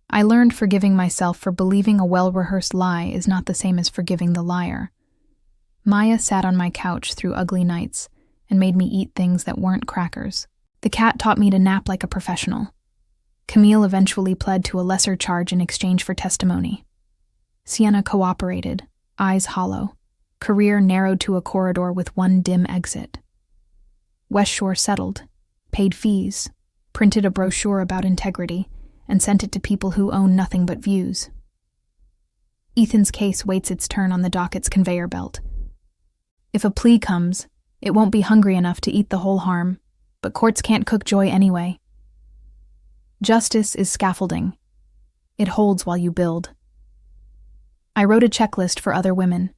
Speaker 1: I learned forgiving myself for believing a well-rehearsed lie is not the same as forgiving the liar. Maya sat on my couch through ugly nights and made me eat things that weren't crackers. The cat taught me to nap like a professional. Camille eventually pled to a lesser charge in exchange for testimony. Sienna cooperated, eyes hollow, career narrowed to a corridor with one dim exit. West Shore settled, paid fees, printed a brochure about integrity, and sent it to people who own nothing but views. Ethan's case waits its turn on the docket's conveyor belt. If a plea comes, it won't be hungry enough to eat the whole harm, but courts can't cook joy anyway. Justice is scaffolding. It holds while you build. I wrote a checklist for other women.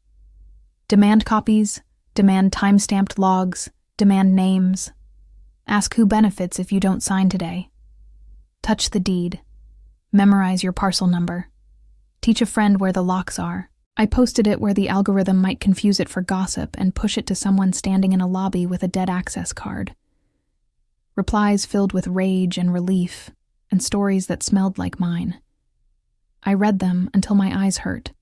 Speaker 1: Demand copies, demand time-stamped logs, demand names. Ask who benefits if you don't sign today. Touch the deed. Memorize your parcel number. Teach a friend where the locks are. I posted it where the algorithm might confuse it for gossip and push it to someone standing in a lobby with a dead access card. Replies filled with rage and relief, and stories that smelled like mine. I read them until my eyes hurt,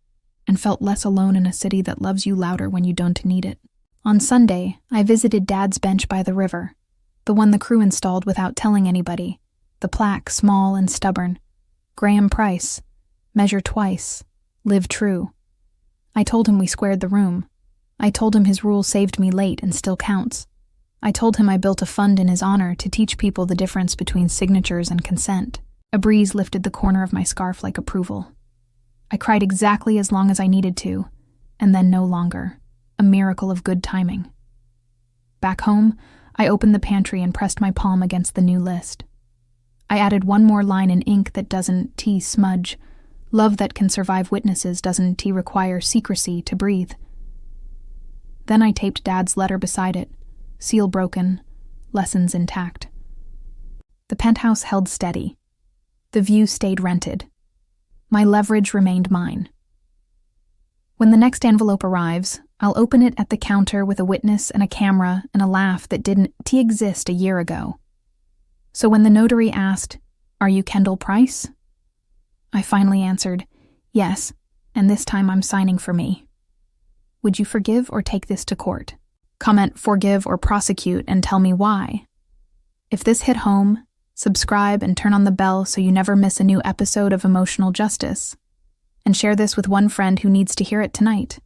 Speaker 1: and felt less alone in a city that loves you louder when you don't need it. On Sunday, I visited Dad's bench by the river, the one the crew installed without telling anybody, the plaque small and stubborn. Graham Price, measure twice, live true. I told him we squared the room. I told him his rule saved me late and still counts. I told him I built a fund in his honor to teach people the difference between signatures and consent. A breeze lifted the corner of my scarf like approval. I cried exactly as long as I needed to, and then no longer. A miracle of good timing. Back home, I opened the pantry and pressed my palm against the new list. I added one more line in ink that doesn't smudge. Love that can survive witnesses doesn't require secrecy to breathe. Then I taped Dad's letter beside it, seal broken, lessons intact. The penthouse held steady. The view stayed rented. My leverage remained mine. When the next envelope arrives, I'll open it at the counter with a witness and a camera and a laugh that didn't exist a year ago. So when the notary asked, "Are you Kendall Price?" I finally answered, "Yes, and this time I'm signing for me. Would you forgive or take this to court? Comment forgive or prosecute and tell me why. If this hit home, subscribe and turn on the bell so you never miss a new episode of Emotional Justice. and share this with one friend who needs to hear it tonight.